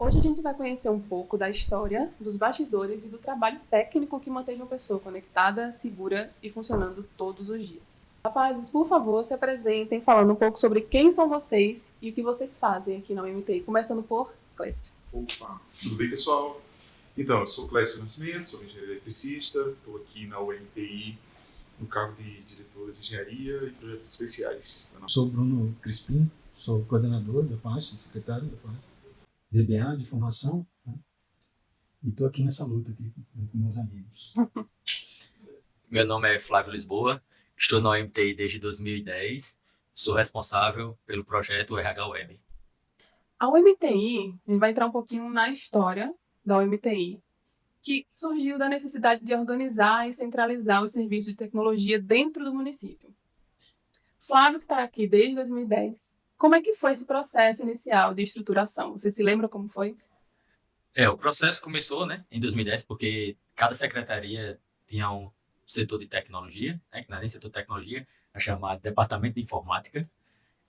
Hoje a gente vai conhecer um pouco da história, dos bastidores e do trabalho técnico que mantém uma pessoa conectada, segura e funcionando todos os dias. Rapazes, por favor, se apresentem falando um pouco sobre quem são vocês e o que vocês fazem aqui na UMTI, começando por Clécio. Opa, tudo bem, pessoal? Então, eu sou Clécio Nascimento, sou engenheiro eletricista, estou aqui na UMTI no cargo de diretor de engenharia e projetos especiais. Sou Bruno Crispim, sou coordenador da parte, secretário da parte, DBA de formação, né? E estou aqui nessa luta aqui com meus amigos. Meu nome é Flávio Lisboa, estou na UMTI desde 2010, sou responsável pelo projeto RH Web. A UMTI, a gente vai entrar um pouquinho na história da UMTI, que surgiu da necessidade de organizar e centralizar os serviços de tecnologia dentro do município. Flávio, que está aqui desde 2010, como é que foi esse processo inicial de estruturação? Você se lembra como foi? O processo começou, em 2010, porque cada secretaria tinha um setor de tecnologia, que não é nem setor de tecnologia, é chamado Departamento de Informática,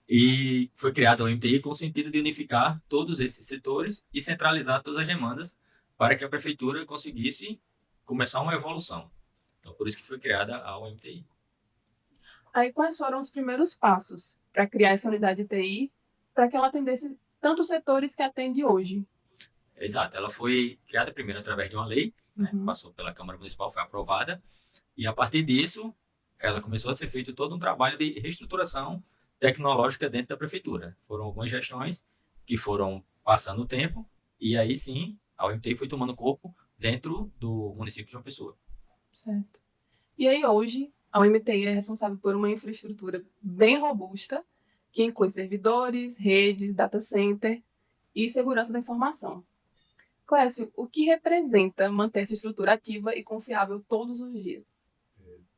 e foi criada a UMTI com o sentido de unificar todos esses setores e centralizar todas as demandas para que a prefeitura conseguisse começar uma evolução. Então, por isso que foi criada a UMTI. Aí, quais foram os primeiros passos para criar essa unidade de TI, para que ela atendesse tantos setores que atende hoje? Exato, ela foi criada primeiro através de uma lei, passou pela Câmara Municipal, foi aprovada, e a partir disso, ela começou a ser feito todo um trabalho de reestruturação tecnológica dentro da prefeitura. Foram algumas gestões que foram passando o tempo, e aí sim, a UMTI foi tomando corpo dentro do município de João Pessoa. Certo. E aí hoje, a UMTI é responsável por uma infraestrutura bem robusta, que inclui servidores, redes, data center e segurança da informação. Clécio, o que representa manter essa estrutura ativa e confiável todos os dias?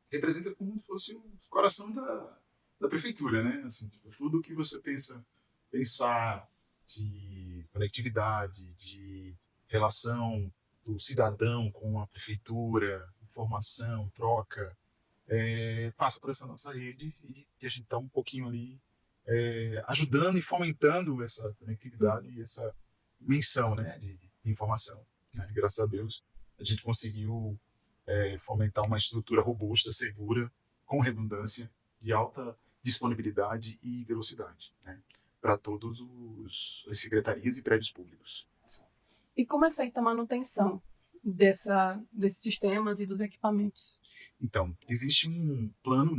Representa como se fosse o coração da prefeitura, né? Assim, tudo que você pensar de conectividade, de relação do cidadão com a prefeitura, informação, troca, passa por essa nossa rede e a gente está um pouquinho ali ajudando e fomentando essa conectividade e essa menção, né, de informação. Né? Graças a Deus, a gente conseguiu fomentar uma estrutura robusta, segura, com redundância, de alta disponibilidade e velocidade, né, para todos as secretarias e prédios públicos. E como é feita a manutenção desses sistemas e dos equipamentos? Então, existe um plano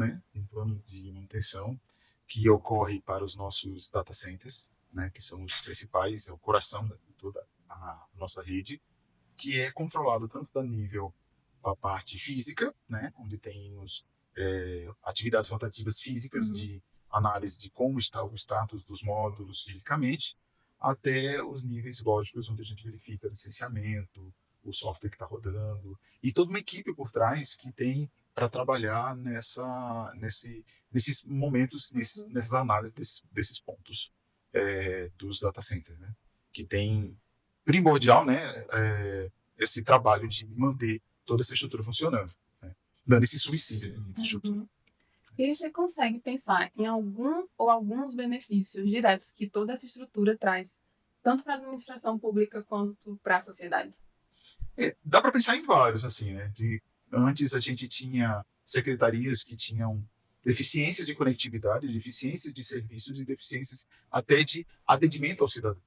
de manutenção que ocorre para os nossos data centers, né, que são os principais, é o coração de toda a nossa rede, que é controlado tanto da nível da parte física, né, onde temos atividades rotativas físicas de análise de como está o status dos módulos fisicamente, até os níveis lógicos, onde a gente verifica licenciamento, o software que está rodando, e toda uma equipe por trás que tem para trabalhar nesses momentos, nessas análises desses pontos dos data centers, né? Que tem primordial, né, esse trabalho de manter toda essa estrutura funcionando, né? Dando esse subsídio de infraestrutura. E aí você consegue pensar em algum ou alguns benefícios diretos que toda essa estrutura traz, tanto para a administração pública quanto para a sociedade? Dá para pensar em vários, assim, né? Antes a gente tinha secretarias que tinham deficiências de conectividade, deficiências de serviços e deficiências até de atendimento ao cidadão.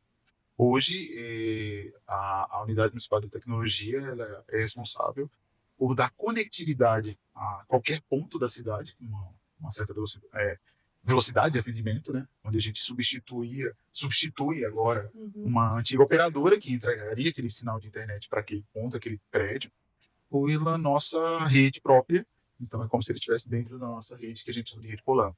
Hoje, a Unidade Municipal de Tecnologia ela é responsável por dar conectividade a qualquer ponto da cidade, com uma certa velocidade de atendimento, né? Onde a gente substitui agora uma antiga operadora que entregaria aquele sinal de internet para aquele ponto, aquele prédio, pela nossa rede própria. Então, é como se ele estivesse dentro da nossa rede, que a gente chama de rede Polar.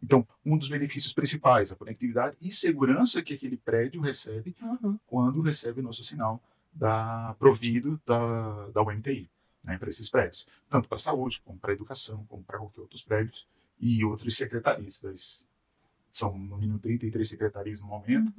Então, um dos benefícios principais, a conectividade e segurança que aquele prédio recebe quando recebe o nosso sinal provido da UMTI, né, para esses prédios. Tanto para a saúde, como para a educação, como para qualquer outros prédios e outras secretarias. São, no mínimo, 33 secretarias no momento,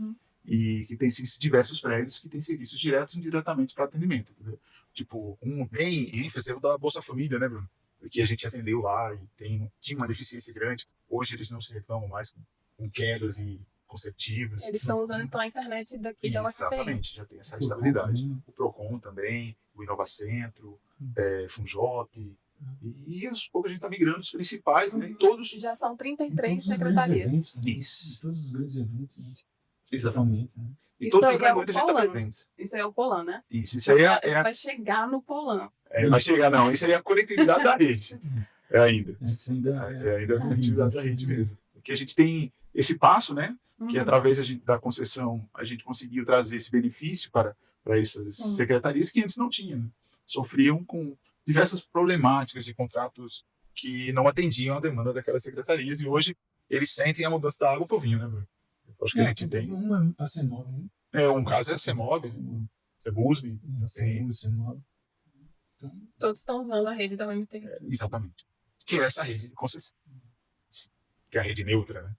e que tem diversos prédios que têm serviços diretos e indiretamente para atendimento. Entendeu? Tipo, bem ênfase é o da Bolsa Família, né, Bruno? Que a gente atendeu lá e tinha uma deficiência grande. Hoje eles não se reclamam mais com quedas e concertivas. Eles estão usando então a internet daqui da UFPI. Exatamente, já tem essa estabilidade. O Procon também, o Inovacentro, Funjop, e aos poucos a gente está migrando os principais, né? E todos. Já são 33 Todos os secretarias. grandes eventos, né? Isso. Todos os grandes eventos, gente. Exatamente. Né? E Isso todos aí os é o grandes a gente está Polan. presente. Isso aí é o Polan, né? Isso aí Vai chegar no Polan. vai chegar, não. Isso aí é a conectividade da rede. Ainda. Isso ainda Ainda é a conectividade da rede mesmo. Porque a gente tem esse passo, né? Que através da concessão a gente conseguiu trazer esse benefício para essas secretarias que antes não tinham. Né? Sofriam com diversas problemáticas de contratos que não atendiam a demanda daquelas secretarias, e hoje eles sentem a mudança da água para o vinho, né, Bruno? Eu acho que a gente tem. A CEMOB, né? Um caso é a CEMOB, CEBUSV. CEMOB. Todos estão usando a rede da UMTI. Exatamente. Que é essa rede de concessão. Que é a rede neutra, né?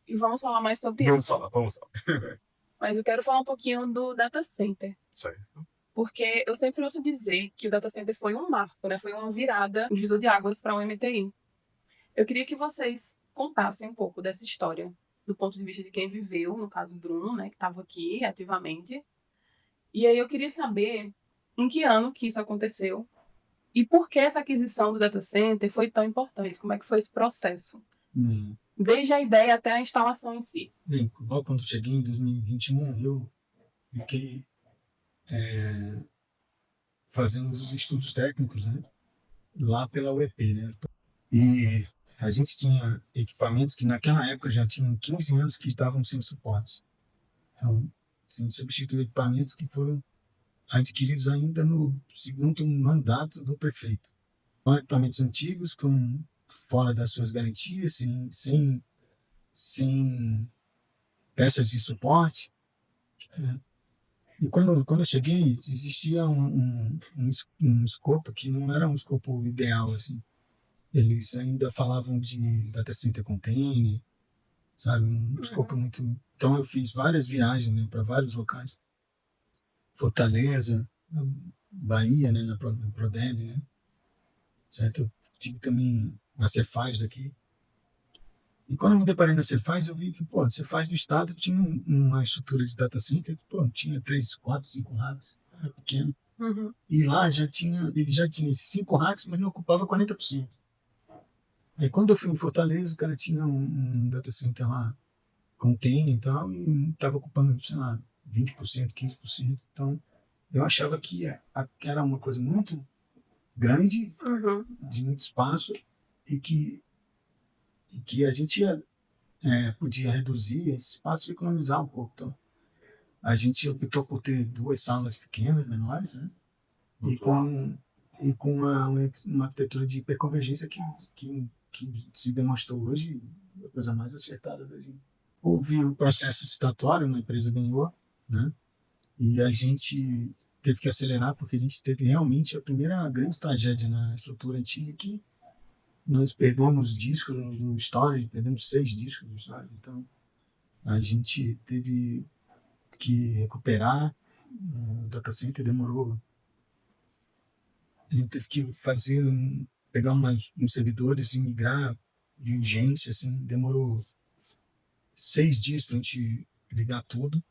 E vamos falar mais sobre Vamos isso. falar. Mas eu quero falar um pouquinho do data center. Certo. Porque eu sempre ouço dizer que o data center foi um marco, né? Foi uma virada, um divisor de águas para a UMTI. Eu queria que vocês contassem um pouco dessa história, do ponto de vista de quem viveu, no caso o Bruno, né? Que estava aqui ativamente. E aí eu queria saber em que ano que isso aconteceu e por que essa aquisição do data center foi tão importante. Como é que foi esse processo? Desde a ideia até a instalação em si. Bem, logo quando eu cheguei em 2021, eu fiquei fazendo os estudos técnicos, né, lá pela UEP, né? E a gente tinha equipamentos que naquela época já tinham 15 anos que estavam sem suporte. Então, a gente substituiu equipamentos que foram adquiridos ainda no segundo mandato do prefeito. São equipamentos antigos, fora das suas garantias, sem peças de suporte. Né? E quando eu cheguei, existia um escopo que não era um escopo ideal. Assim. Eles ainda falavam de data center container, sabe? Um escopo muito... Então eu fiz várias viagens, né, para vários locais. Fortaleza, Bahia, né, na Prodel, né? Certo? Eu tive também na Cefaz daqui. E quando eu me deparei na Cefaz, eu vi que, a Cefaz do Estado tinha uma estrutura de data center, tinha 3, 4, 5 racks, era pequeno. E lá ele já tinha esses 5 racks, mas não ocupava 40%. Aí quando eu fui em Fortaleza, o cara tinha um data center lá, container e tal, e estava ocupando, sei lá, 20%, 15%. Então, eu achava que era uma coisa muito grande, de muito espaço, e que a gente podia reduzir esse espaço e economizar um pouco. Então, a gente optou por ter 2 salas pequenas, menores, né? E com uma arquitetura de hiperconvergência que se demonstrou hoje a coisa mais acertada da gente. Houve o processo licitatório, uma empresa ganhou, né? E a gente teve que acelerar porque a gente teve realmente a primeira grande tragédia na estrutura antiga que nós perdemos discos do storage, perdemos 6 discos do storage. Então, a gente teve que recuperar. O data center demorou. A gente teve que pegar uns servidores e migrar de urgência. Assim, demorou 6 dias para a gente ligar tudo.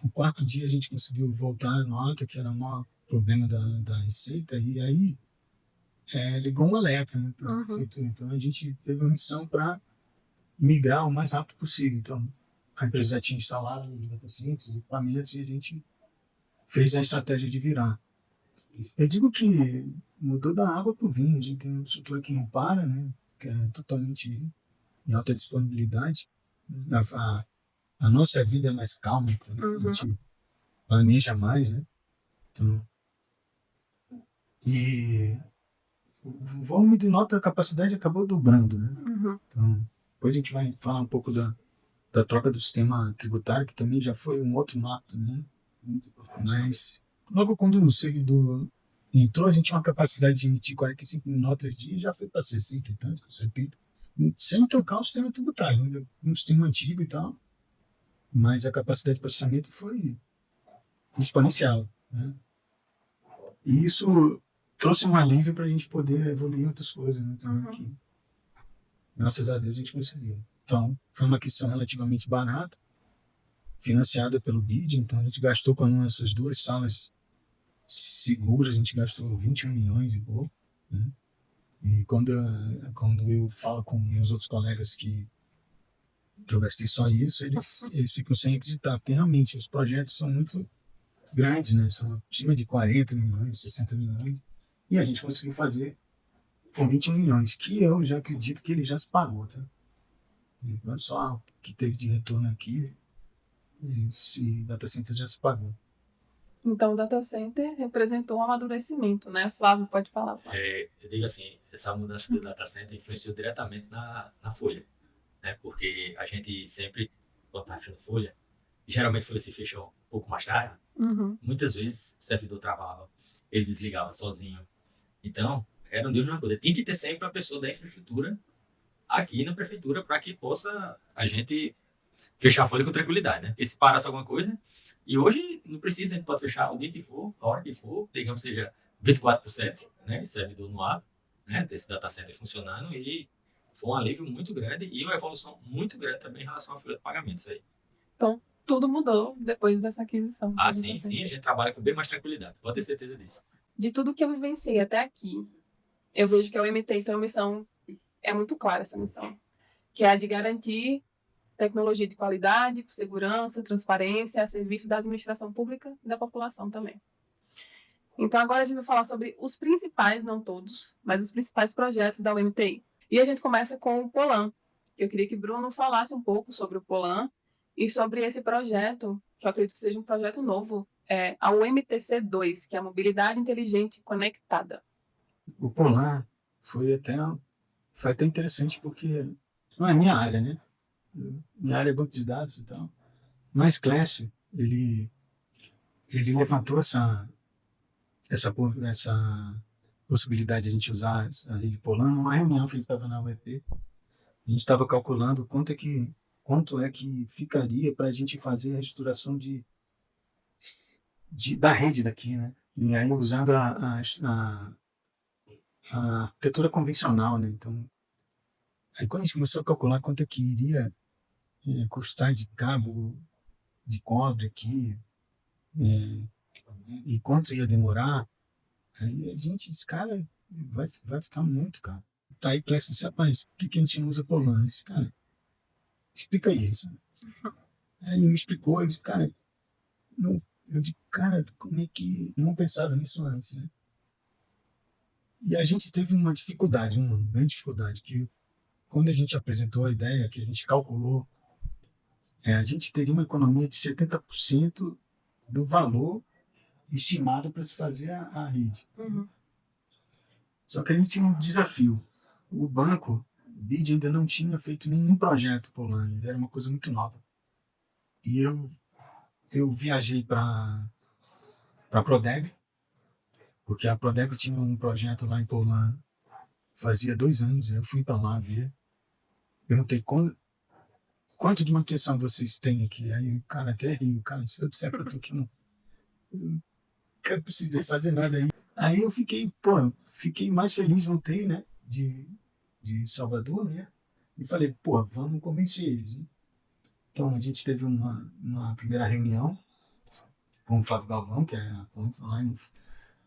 No 4º dia, a gente conseguiu voltar a nota, que era o maior problema da receita, e aí ligou um alerta, né? Então a gente teve uma missão para migrar o mais rápido possível. Então a empresa já tinha instalado os data centers, equipamentos, e a gente fez a estratégia de virar. Eu digo que mudou da água para o vinho. A gente tem uma estrutura que não para, né? Que é totalmente em alta disponibilidade. A nossa vida é mais calma, então a gente planeja mais, né? Então, e o volume de nota, a capacidade acabou dobrando, né? Então, depois a gente vai falar um pouco da troca do sistema tributário, que também já foi um outro marco, né? Mas, logo quando o servidor entrou, a gente tinha uma capacidade de emitir 45 mil notas dia e já foi para 60 e tanto, 70. Sem trocar o sistema tributário, né? Um sistema antigo e tal. Mas a capacidade de processamento foi exponencial, né? E isso trouxe um alívio para a gente poder evoluir outras coisas, né? Então, graças a Deus a gente conseguiu. Então, foi uma aquisição relativamente barata, financiada pelo BID, então a gente gastou com essas 2 salas seguras, a gente gastou 21 milhões e pouco, né? E quando eu falo com meus outros colegas que eu gastei só isso, eles ficam sem acreditar, porque realmente os projetos são muito grandes, né? São acima de 40 milhões, 60 milhões, e a gente conseguiu fazer com 21 milhões, que eu já acredito que ele já se pagou, tá? E olha só o que teve de retorno aqui, esse data center já se pagou. Então, o data center representou um amadurecimento, né? Flávio, pode falar. Flávio. Eu digo assim, essa mudança do data center influenciou diretamente na folha, né? Porque a gente sempre, quando está fechando folha, geralmente a folha se fecha um pouco mais tarde, muitas vezes o servidor travava, ele desligava sozinho. Então, era um Deus na coisa. Tem que ter sempre uma pessoa da infraestrutura aqui na prefeitura para que possa a gente fechar a folha com tranquilidade, né? Porque se parasse alguma coisa, e hoje não precisa, a gente pode fechar o dia que for, a hora que for, digamos seja 24/7, né? Servidor no ar, né? Desse data center funcionando, e foi um alívio muito grande e uma evolução muito grande também em relação à folha de pagamentos aí. Então, tudo mudou depois dessa aquisição. Ah, sim, a gente trabalha com bem mais tranquilidade, pode ter certeza disso. De tudo que eu vivenciei até aqui, eu vejo que a UMT tem uma missão, é muito clara essa missão, que é a de garantir tecnologia de qualidade, segurança, transparência, a serviço da administração pública e da população também. Então, agora a gente vai falar sobre os principais, não todos, mas os principais projetos da UMTI. E a gente começa com o Polan. Eu queria que Bruno falasse um pouco sobre o Polan e sobre esse projeto, que eu acredito que seja um projeto novo, a UMTC2, que é a Mobilidade Inteligente Conectada. O Polan foi até interessante porque não é minha área, né? Minha área é banco de dados e tal. Mas Clécio, ele levantou essa possibilidade de a gente usar a rede Polan numa reunião que ele estava na UEP. A gente estava calculando quanto é que ficaria para a gente fazer a restauração da rede daqui, né? E aí usando a arquitetura convencional, né? Então, aí quando a gente começou a calcular quanto é que iria custar de cabo de cobre aqui, e quanto ia demorar, aí a gente disse, cara, vai ficar muito caro. Tá aí, Clécio disse, rapaz, por que a gente não usa Polan? Eu disse, cara, explica isso. Aí ele me explicou, eu disse, cara, não, eu disse, cara, como é que não pensaram nisso antes, né? E a gente teve uma grande dificuldade, que quando a gente apresentou a ideia, que a gente calculou, a gente teria uma economia de 70% do valor estimado para se fazer a rede. Só que a gente tinha um desafio. O banco, o BID, ainda não tinha feito nenhum projeto Polan, ainda era uma coisa muito nova. E eu viajei para a Prodeb, porque a Prodeb tinha um projeto lá em Polan fazia 2 anos, eu fui para lá ver, perguntei quanto de manutenção vocês têm aqui? Aí o cara até riu, cara, se eu disser para tu que não precisei fazer nada aí. Aí eu fiquei mais feliz, voltei, né, de Salvador, né, e falei, vamos convencer eles, né? Então a gente teve uma primeira reunião com o Flávio Galvão, que é a ponte lá, e o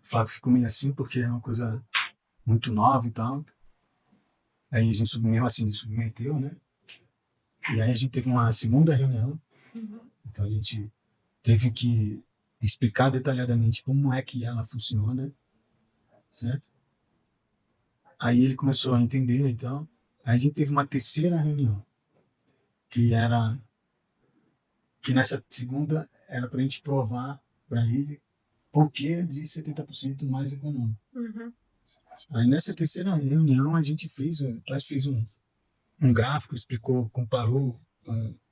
Flávio ficou meio assim, porque é uma coisa muito nova e tal. Aí a gente submeteu, né? E aí a gente teve uma segunda reunião. Então a gente teve que explicar detalhadamente como é que ela funciona, certo? Aí ele começou a entender, então. Aí a gente teve uma terceira reunião, que nessa segunda era para a gente provar para ele por que de 70% mais econômico. Aí nessa terceira reunião a gente fez um gráfico, explicou, comparou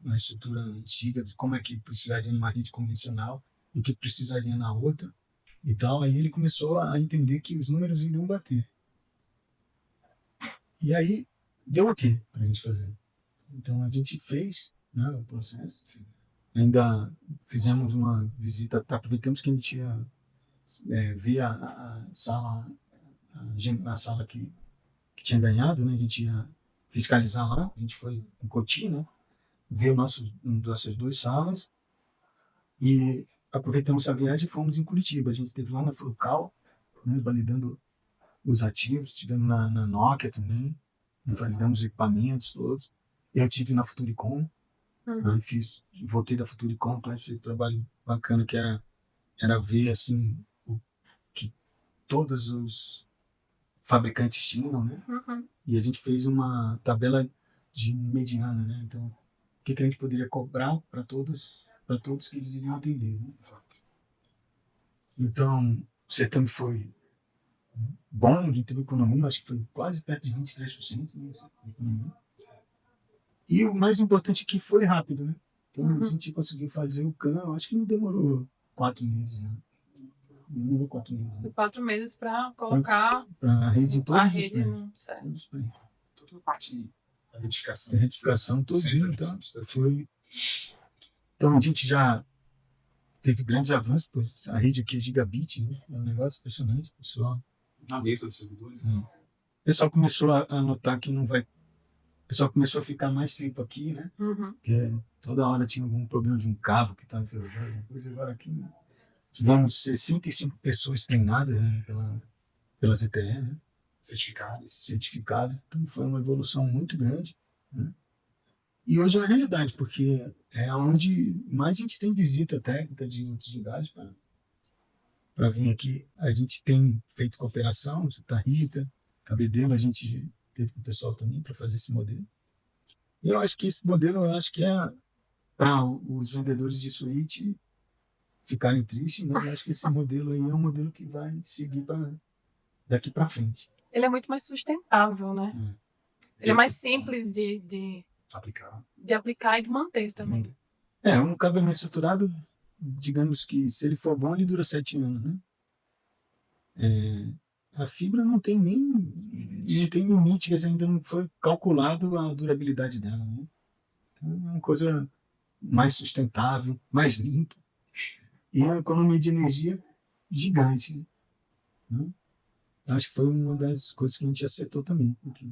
a estrutura antiga, de como é que precisaria numa rede convencional e o que precisaria na outra e tal. Aí ele começou a entender que os números iriam bater. E aí deu ok para a gente fazer. Então a gente fez, né, o processo. Sim. Ainda fizemos uma visita, aproveitamos que a gente ia ver a sala que tinha ganhado, né? A gente ia fiscalizar lá. A gente foi em Cotia, né? Ver nossas 2 salas e aproveitamos essa viagem e fomos em Curitiba. A gente esteve lá na Frucal, né, validando os ativos, estivemos na Nokia também, validamos os equipamentos todos. Eu estive na Futuricom, né, voltei da Futuricom, fiz um trabalho bacana que era ver assim, o que todos os fabricantes tinham, né? E a gente fez uma tabela de mediana, né? Então, o que a gente poderia cobrar para todos que eles iriam atender, né? Exato. Então, o certame foi bom, a gente teve economia, acho que foi quase perto de 23% de economia. E o mais importante é que foi rápido, né? Então, a gente conseguiu fazer o CAN, acho que não demorou 4 meses, né? Não demorou 4 meses. Né? 4 meses para colocar a rede em todos a os rede prédios. no certo. Todos os prédios. Toda a parte da retificação. A retificação todinha, então, foi... Então, a gente já teve grandes avanços, pois a rede aqui é gigabit, né? É um negócio impressionante, pessoal. Na mesa do servidor. Né? O pessoal começou a notar que não vai... O pessoal começou a ficar mais tempo aqui, né? Porque toda hora tinha algum problema de um cabo que estava enferrujado. Depois agora aqui tivemos 65 pessoas treinadas, né? pela ZTE, né? Certificadas. Então foi uma evolução muito grande, né? E hoje é uma realidade, porque é onde mais a gente tem visita técnica de outros lugares para vir aqui. A gente tem feito cooperação, a Rita, Cabedelo, a gente teve com o pessoal também para fazer esse modelo. E eu acho que esse modelo, é para os vendedores de suíte ficarem tristes, né? Eu acho que esse modelo aí é um modelo que vai seguir daqui para frente. Ele é muito mais sustentável, né? Ele é mais simples de aplicar e de manter também. Um cabeamento estruturado, digamos que se ele for bom, ele dura 7 anos, né? A fibra não tem limite, ainda não foi calculado a durabilidade dela, né? Então é uma coisa mais sustentável, mais limpa e uma economia de energia gigante, né? Acho que foi uma das coisas que a gente acertou também aqui.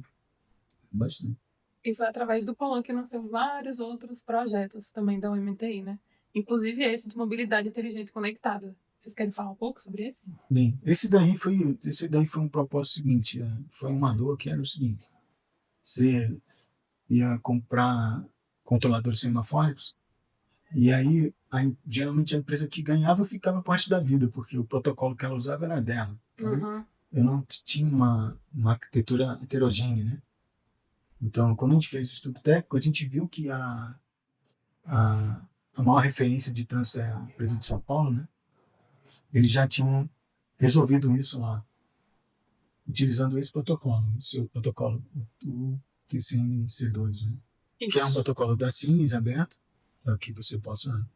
Bastante. E foi através do Polan que nasceu vários outros projetos também da UMTI, né? Inclusive esse de mobilidade inteligente conectada. Vocês querem falar um pouco sobre esse? Bem, esse daí foi um propósito seguinte. Foi uma dor que era o seguinte: você ia comprar controladores semafóricos e aí geralmente a empresa que ganhava ficava pro resto da vida, porque o protocolo que ela usava era dela. Eu não tinha uma arquitetura heterogênea, né? Então, quando a gente fez o estudo técnico, a gente viu que a maior referência de trânsito é a empresa de São Paulo, né? Eles já tinham resolvido isso lá, utilizando esse protocolo, o TCN-C2, né? Que é um protocolo da Siemens aberto, para que você possa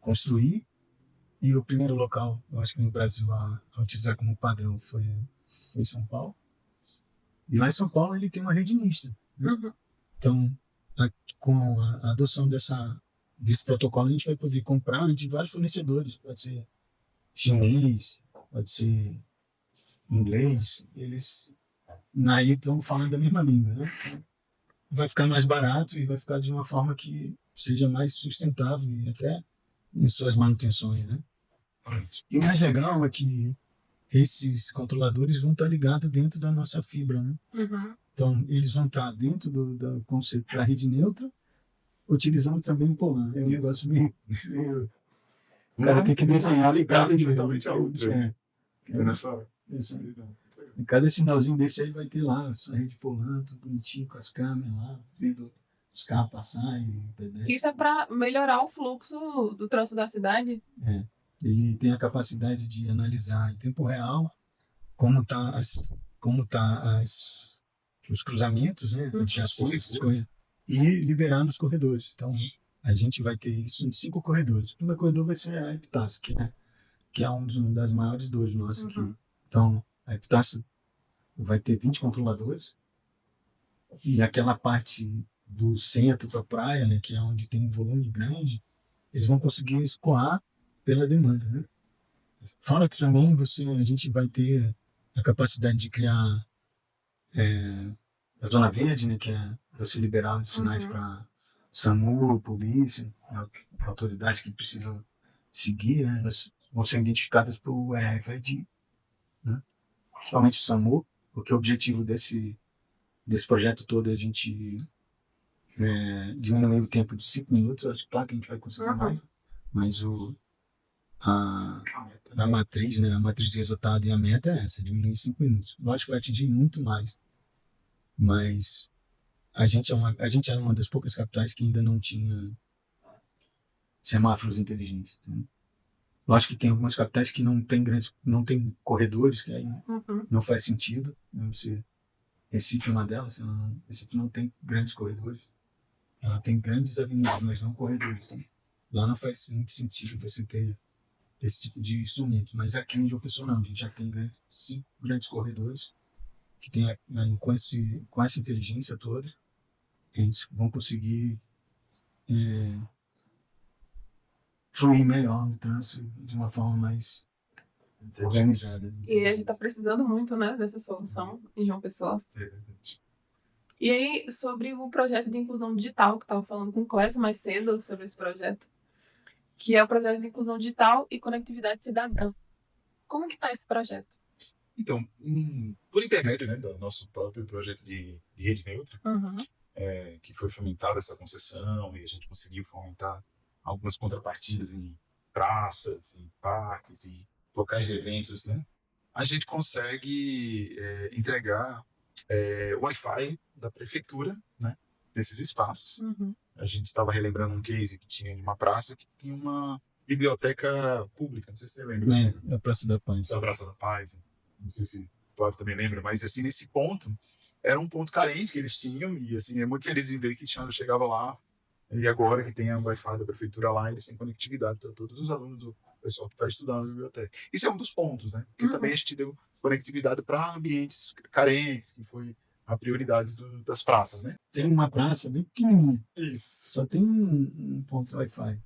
construir. E o primeiro local, eu acho que no Brasil, a utilizar como padrão foi São Paulo. E lá em São Paulo ele tem uma rede mista, né? Então, com a adoção desse protocolo, a gente vai poder comprar de vários fornecedores. Pode ser chinês, pode ser inglês. Eles aí estão falando da mesma língua, né? Então, vai ficar mais barato e vai ficar de uma forma que seja mais sustentável e até em suas manutenções, né? E o mais legal é que esses controladores vão estar ligados dentro da nossa fibra, né? Então, eles vão estar dentro do conceito da rede neutra, utilizando também o Polan. É um negócio meio... O cara tem que desenhar ligado totalmente a outra. Em cada sinalzinho desse aí vai ter lá essa rede Polan, tudo bonitinho, com as câmeras lá, vendo os carros passarem. Isso é para melhorar o fluxo do trânsito da cidade? Ele tem a capacidade de analisar em tempo real como os cruzamentos, né, de acesso, e liberar nos corredores. Então, a gente vai ter isso em 5 corredores. O primeiro corredor vai ser a Epitácio, que é uma das maiores dores nossas aqui. Então, a Epitácio vai ter 20 controladores e aquela parte do centro para a praia, né, que é onde tem um volume grande, eles vão conseguir escoar pela demanda, né? Fora que também a gente vai ter a capacidade de criar a Zona Verde, né, que é você liberar os sinais para SAMU, polícia, autoridades que precisam seguir, né, elas vão ser identificadas por RFID, né, principalmente o SAMU, porque o objetivo desse projeto todo é a gente diminuir o tempo de 5 minutos. Acho que claro que a gente vai conseguir mais, mas a matriz, né, a matriz de resultado e a meta é essa, diminuir em 5 minutos. Lógico que vai atingir muito mais, mas a gente era uma das poucas capitais que ainda não tinha semáforos inteligentes. Né? Lógico que tem algumas capitais que não tem corredores, que aí não faz sentido. Né? Recife é uma delas, Recife não tem grandes corredores. Ela tem grandes avenidas, mas não corredores. Então, lá não faz muito sentido você ter esse tipo de instrumento. Mas aqui em João Pessoa não, a gente já tem 5 grandes corredores que tem com essa inteligência toda, eles vão conseguir fluir melhor no trânsito de uma forma mais organizada. E a gente está precisando muito, né, dessa solução em João Pessoa. E aí, sobre o projeto de inclusão digital, que estava falando com o Clécio mais cedo sobre esse projeto, que é o projeto de inclusão digital e conectividade cidadã. Como que está esse projeto? Então, por intermédio, né, do nosso próprio projeto de rede neutra, que foi fomentada essa concessão e a gente conseguiu fomentar algumas contrapartidas em praças, em parques e locais de eventos, né? A gente consegue entregar Wi-Fi da prefeitura, né, desses espaços. A gente estava relembrando um case que tinha de uma praça que tinha uma biblioteca pública, não sei se você lembra. Da Praça da Paz. Da Praça da Paz. Não sei se o Flávio também lembra, mas assim, nesse ponto, era um ponto carente que eles tinham, e assim, é muito feliz em ver que Cristiano chegava lá, e agora que tem a Wi-Fi da prefeitura lá, eles têm conectividade para todos os alunos do pessoal que vai estudar na biblioteca. Isso é um dos pontos, né? Porque também a gente deu conectividade para ambientes carentes, que foi a prioridade das praças, né? Tem uma praça bem pequenininha. Isso. Só tem um ponto Wi-Fi.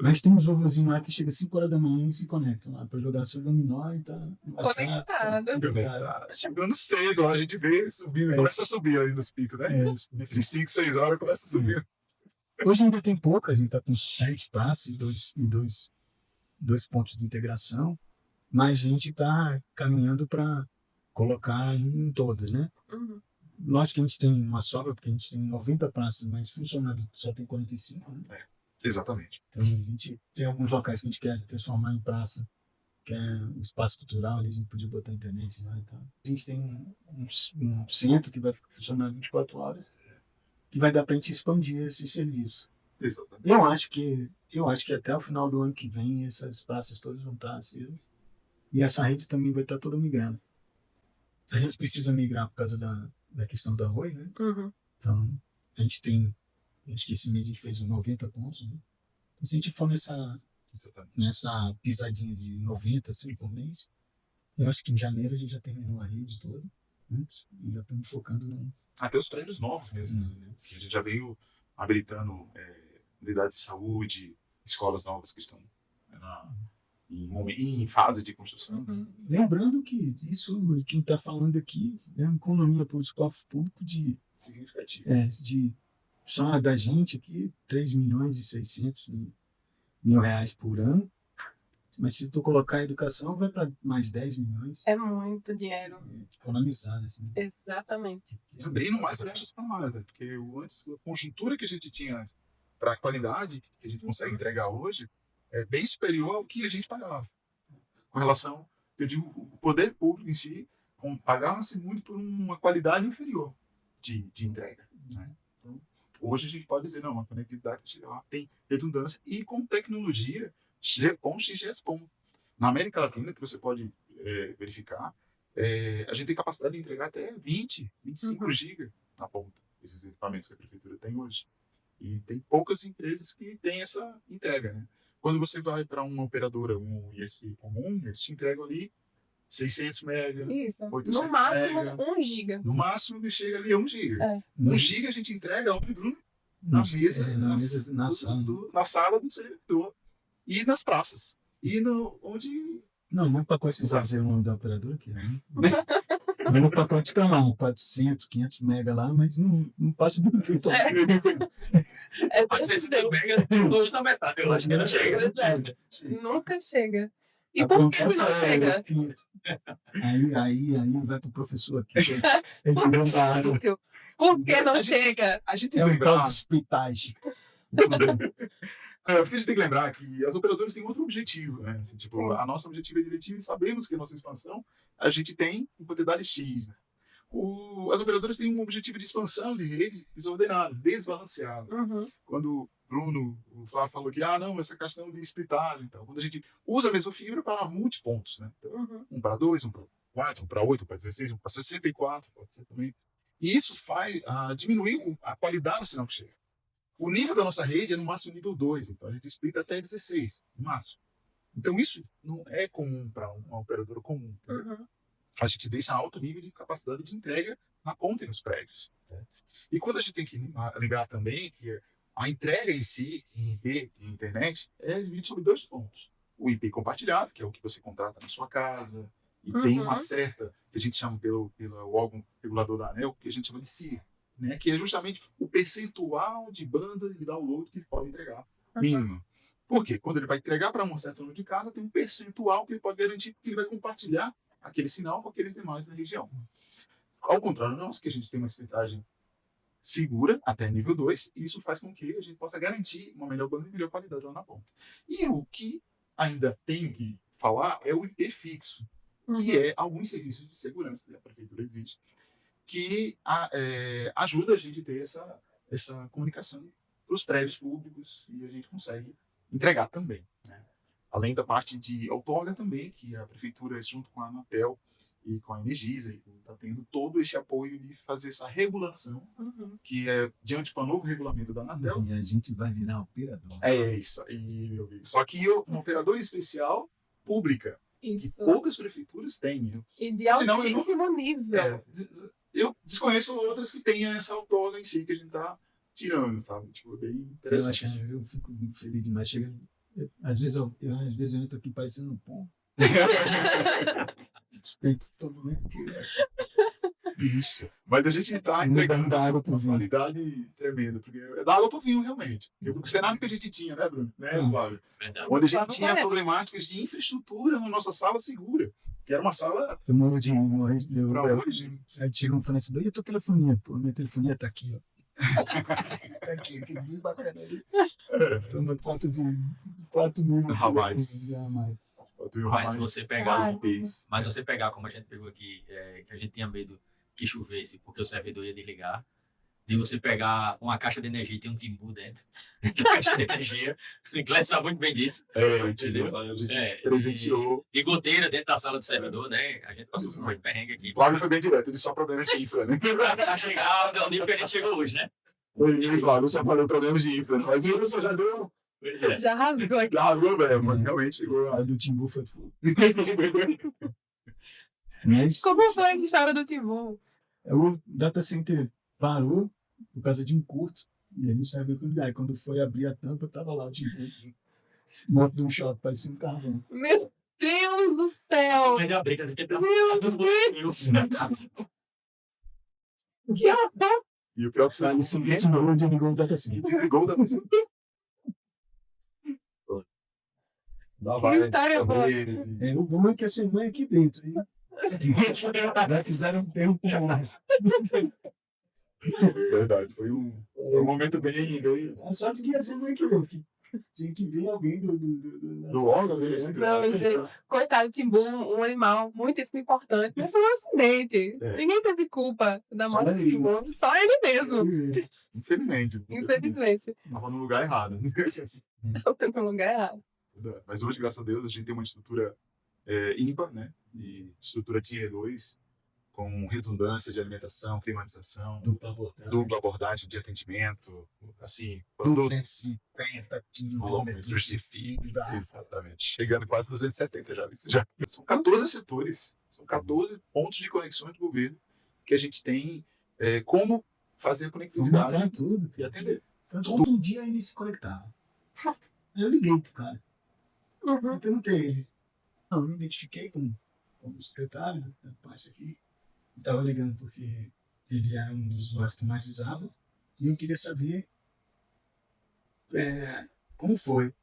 Mas tem uns vovozinhos lá que chega às 5 horas da manhã e se conectam lá para jogar seu dominó e tá conectado. Chegando cedo, a gente vê subindo, começa a subir ali nos picos, né? Entre 5 e 6 horas começa a subir. Hoje ainda tem pouco, a gente tá com 7 praças e dois pontos de integração, mas a gente tá caminhando para colocar em todas, né? Lógico que a gente tem uma sobra, porque a gente tem 90 praças, mas funcionando só tem 45, né? Exatamente. Então, a gente tem alguns locais que a gente quer transformar em praça, que é um espaço cultural, ali a gente podia botar internet lá e tal. A gente tem um centro que vai funcionar 24 horas, que vai dar para a gente expandir esse serviço. Exatamente. Eu acho que até o final do ano que vem essas praças todas vão estar acesas e essa rede também vai estar toda migrando. A gente precisa migrar por causa da questão do arroz, né? Então, a gente tem, acho que esse mês a gente fez 90 pontos, né? Então, se a gente for nessa pisadinha de 90, 100 por mês, eu acho que em janeiro a gente já terminou a rede toda, né? E já estamos focando até os prédios novos mesmo, né? Que a gente já veio habilitando unidades de saúde, escolas novas que estão em fase de construção. Lembrando que isso, quem está falando aqui, é uma economia para os cofres públicos significativo. Só da gente aqui, 3.600.000 reais por ano. Mas se tu colocar a educação, vai para mais 10 milhões. É muito dinheiro. Economizado, assim. Exatamente. E abrindo mais brechas para mais, né? Porque a conjuntura que a gente tinha para a qualidade que a gente consegue entregar hoje é bem superior ao que a gente pagava. Com relação, eu digo, o poder público em si, pagava-se muito por uma qualidade inferior de entrega. Né? Então, hoje a gente pode dizer, não, a conectividade que chega lá tem redundância e com tecnologia GPON XGS-PON. Na América Latina, que você pode verificar, a gente tem capacidade de entregar até 20, 25 GB na ponta, esses equipamentos que a prefeitura tem hoje. E tem poucas empresas que têm essa entrega, né? Quando você vai para uma operadora, um ISP comum, eles te entregam ali 600 MB, Isso. 800 No máximo, MB. 1 GB. No máximo que chega ali é 1 GB. 1 GB a gente entrega onde, Bruno? Na sala do servidor. E nas praças. E onde... Não, pacote de fazer o nome da operadora aqui, né? O meu pacote está lá, 400, 500 mega lá, mas não passa do filtro. É Pode ser desse se tem jeito. mega, não usa metade, eu acho que não chega. Pois é. Nunca chega. E por que Acontece, não chega? Aí vai pro professor aqui. Ele não dá. Por que não chega? A gente tem É que um tal lembrar. de hospitais. Porque a gente tem que lembrar que as operadoras têm outro objetivo, né? Assim, tipo, Sim. a nossa objetivo é diretivo e sabemos que a nossa expansão a gente tem em quantidade X, né? As operadoras têm um objetivo de expansão de rede desordenado, desbalanceado. Uhum. Quando o Flávio falou que, não, essa questão de splitagem, então, quando a gente usa a mesma fibra para multipontos, né? Então, Uhum. 1 para 2, 1 para 4, 1 para 8, 1 para 16, 1 para 64, pode ser também. E isso faz diminuir a qualidade do sinal que chega. O nível da nossa rede é no máximo nível 2, então a gente splita até 16, no máximo. Então isso não é comum para uma operadora comum. Uhum. A gente deixa alto nível de capacidade de entrega na ponta e nos prédios. Né? E quando a gente tem que lembrar também que a entrega em si, em IP de internet, é dividida sobre 2 pontos. O IP compartilhado, que é o que você contrata na sua casa, e tem uma certa, que a gente chama pelo órgão regulador da ANEEL, que a gente chama de CIR, né? Que é justamente o percentual de banda de download que ele pode entregar, mínimo. Por quê? Quando ele vai entregar para um certo número de casa, tem um percentual que ele pode garantir que ele vai compartilhar aquele sinal com aqueles demais da região. Ao contrário, nós, que a gente tem uma splitagem segura até nível 2, e isso faz com que a gente possa garantir uma melhor banda e melhor qualidade lá na ponta. E o que ainda tenho que falar é o IP fixo, que é alguns serviços de segurança que a prefeitura exige, que ajuda a gente a ter essa comunicação para os prédios públicos e a gente consegue entregar também, né? Além da parte de outorga também, que a prefeitura, junto com a Anatel e com a Energisa, está tendo todo esse apoio de fazer essa regulação, que é diante do novo regulamento da Anatel. E a gente vai virar operador. É isso aí, meu amigo. Só que uma operadora especial pública, Isso. que poucas prefeituras têm. E de altíssimo nível. Eu desconheço outras que tenham essa outorga em si que a gente está tirando, sabe? Tipo, bem interessante. Eu fico feliz demais. Às vezes eu entro aqui parecendo um pombo. Respeito todo mundo. Isso. Mas a gente está entregando água pro uma vinho. qualidade tremenda, porque é da água pro vinho, realmente. Porque o cenário que a gente tinha, né, Bruno? Né, Flávio? Verdade. Onde a gente tinha problemáticas de infraestrutura na nossa sala segura, que era uma sala Eu morro de para hoje. Aí chega um fornecedor, e a tua telefonia? Pô, minha telefonia tá aqui, ó. Tá aqui, que bem bacana aí. Toma conta de 4 mil. Rapaz. Mas você pegar, IPs. mas você pegar, como a gente pegou aqui, que a gente tinha medo que chovesse porque o servidor ia desligar, de você pegar uma caixa de energia e tem um timbu dentro da caixa de energia, o Clécio sabe muito bem disso. Entendeu? A gente presenciou. E goteira dentro da sala do servidor, né? A gente passou por muito perrengue aqui. Flávio foi bem direto, ele só problemas de infra, né? Pra chegar ao nível que a gente chegou hoje, né? E Flávio só falou problemas de infra, mas o infra já deu. Pois é. Já rasgou aqui. Já arrumou, velho, mas realmente chegou. A do Timbu foi fogo. Mas Como foi essa história do Timbu? o data center parou por causa de um curto. E a gente sabia que lugar. Quando foi abrir a tampa, tava lá o Timbu. Moto de um shopping, parecia um carvão. Meu Deus do céu! Mas a briga de ter Meu dos Que horror! E o pior que foi Aí isso. esse Timbu desligou o data center. Desligou da mesa. Lá Que história boa. O bom é que a semana é aqui dentro. Hein? Já fizeram um tempo com nós. Verdade, foi um momento bem. A sorte que a semana é aqui dentro. Que tinha que vir alguém Do órgão, né? Não, gente, coitado do Timbu, um animal muitíssimo importante, mas foi um acidente. Ninguém teve culpa da morte do Timbu, só ele mesmo, Infelizmente. infelizmente. Tava no lugar errado. Eu tô no lugar errado. Mas hoje, graças a Deus, a gente tem uma estrutura ímpar, né? E estrutura Tier 2, com redundância de alimentação, climatização, dupla abordagem de atendimento, assim, 250 quilômetros de fibra. Exatamente. Chegando quase 270 já. São 14 setores, são 14 pontos de conexão de governo que a gente tem como fazer a conectividade tudo. e atender. Todo dia ele se conectava. Eu liguei pro cara. Eu perguntei ele. Não, me identifiquei como secretário da parte aqui. estava ligando porque ele era um dos usuários que mais usava e eu queria saber como foi,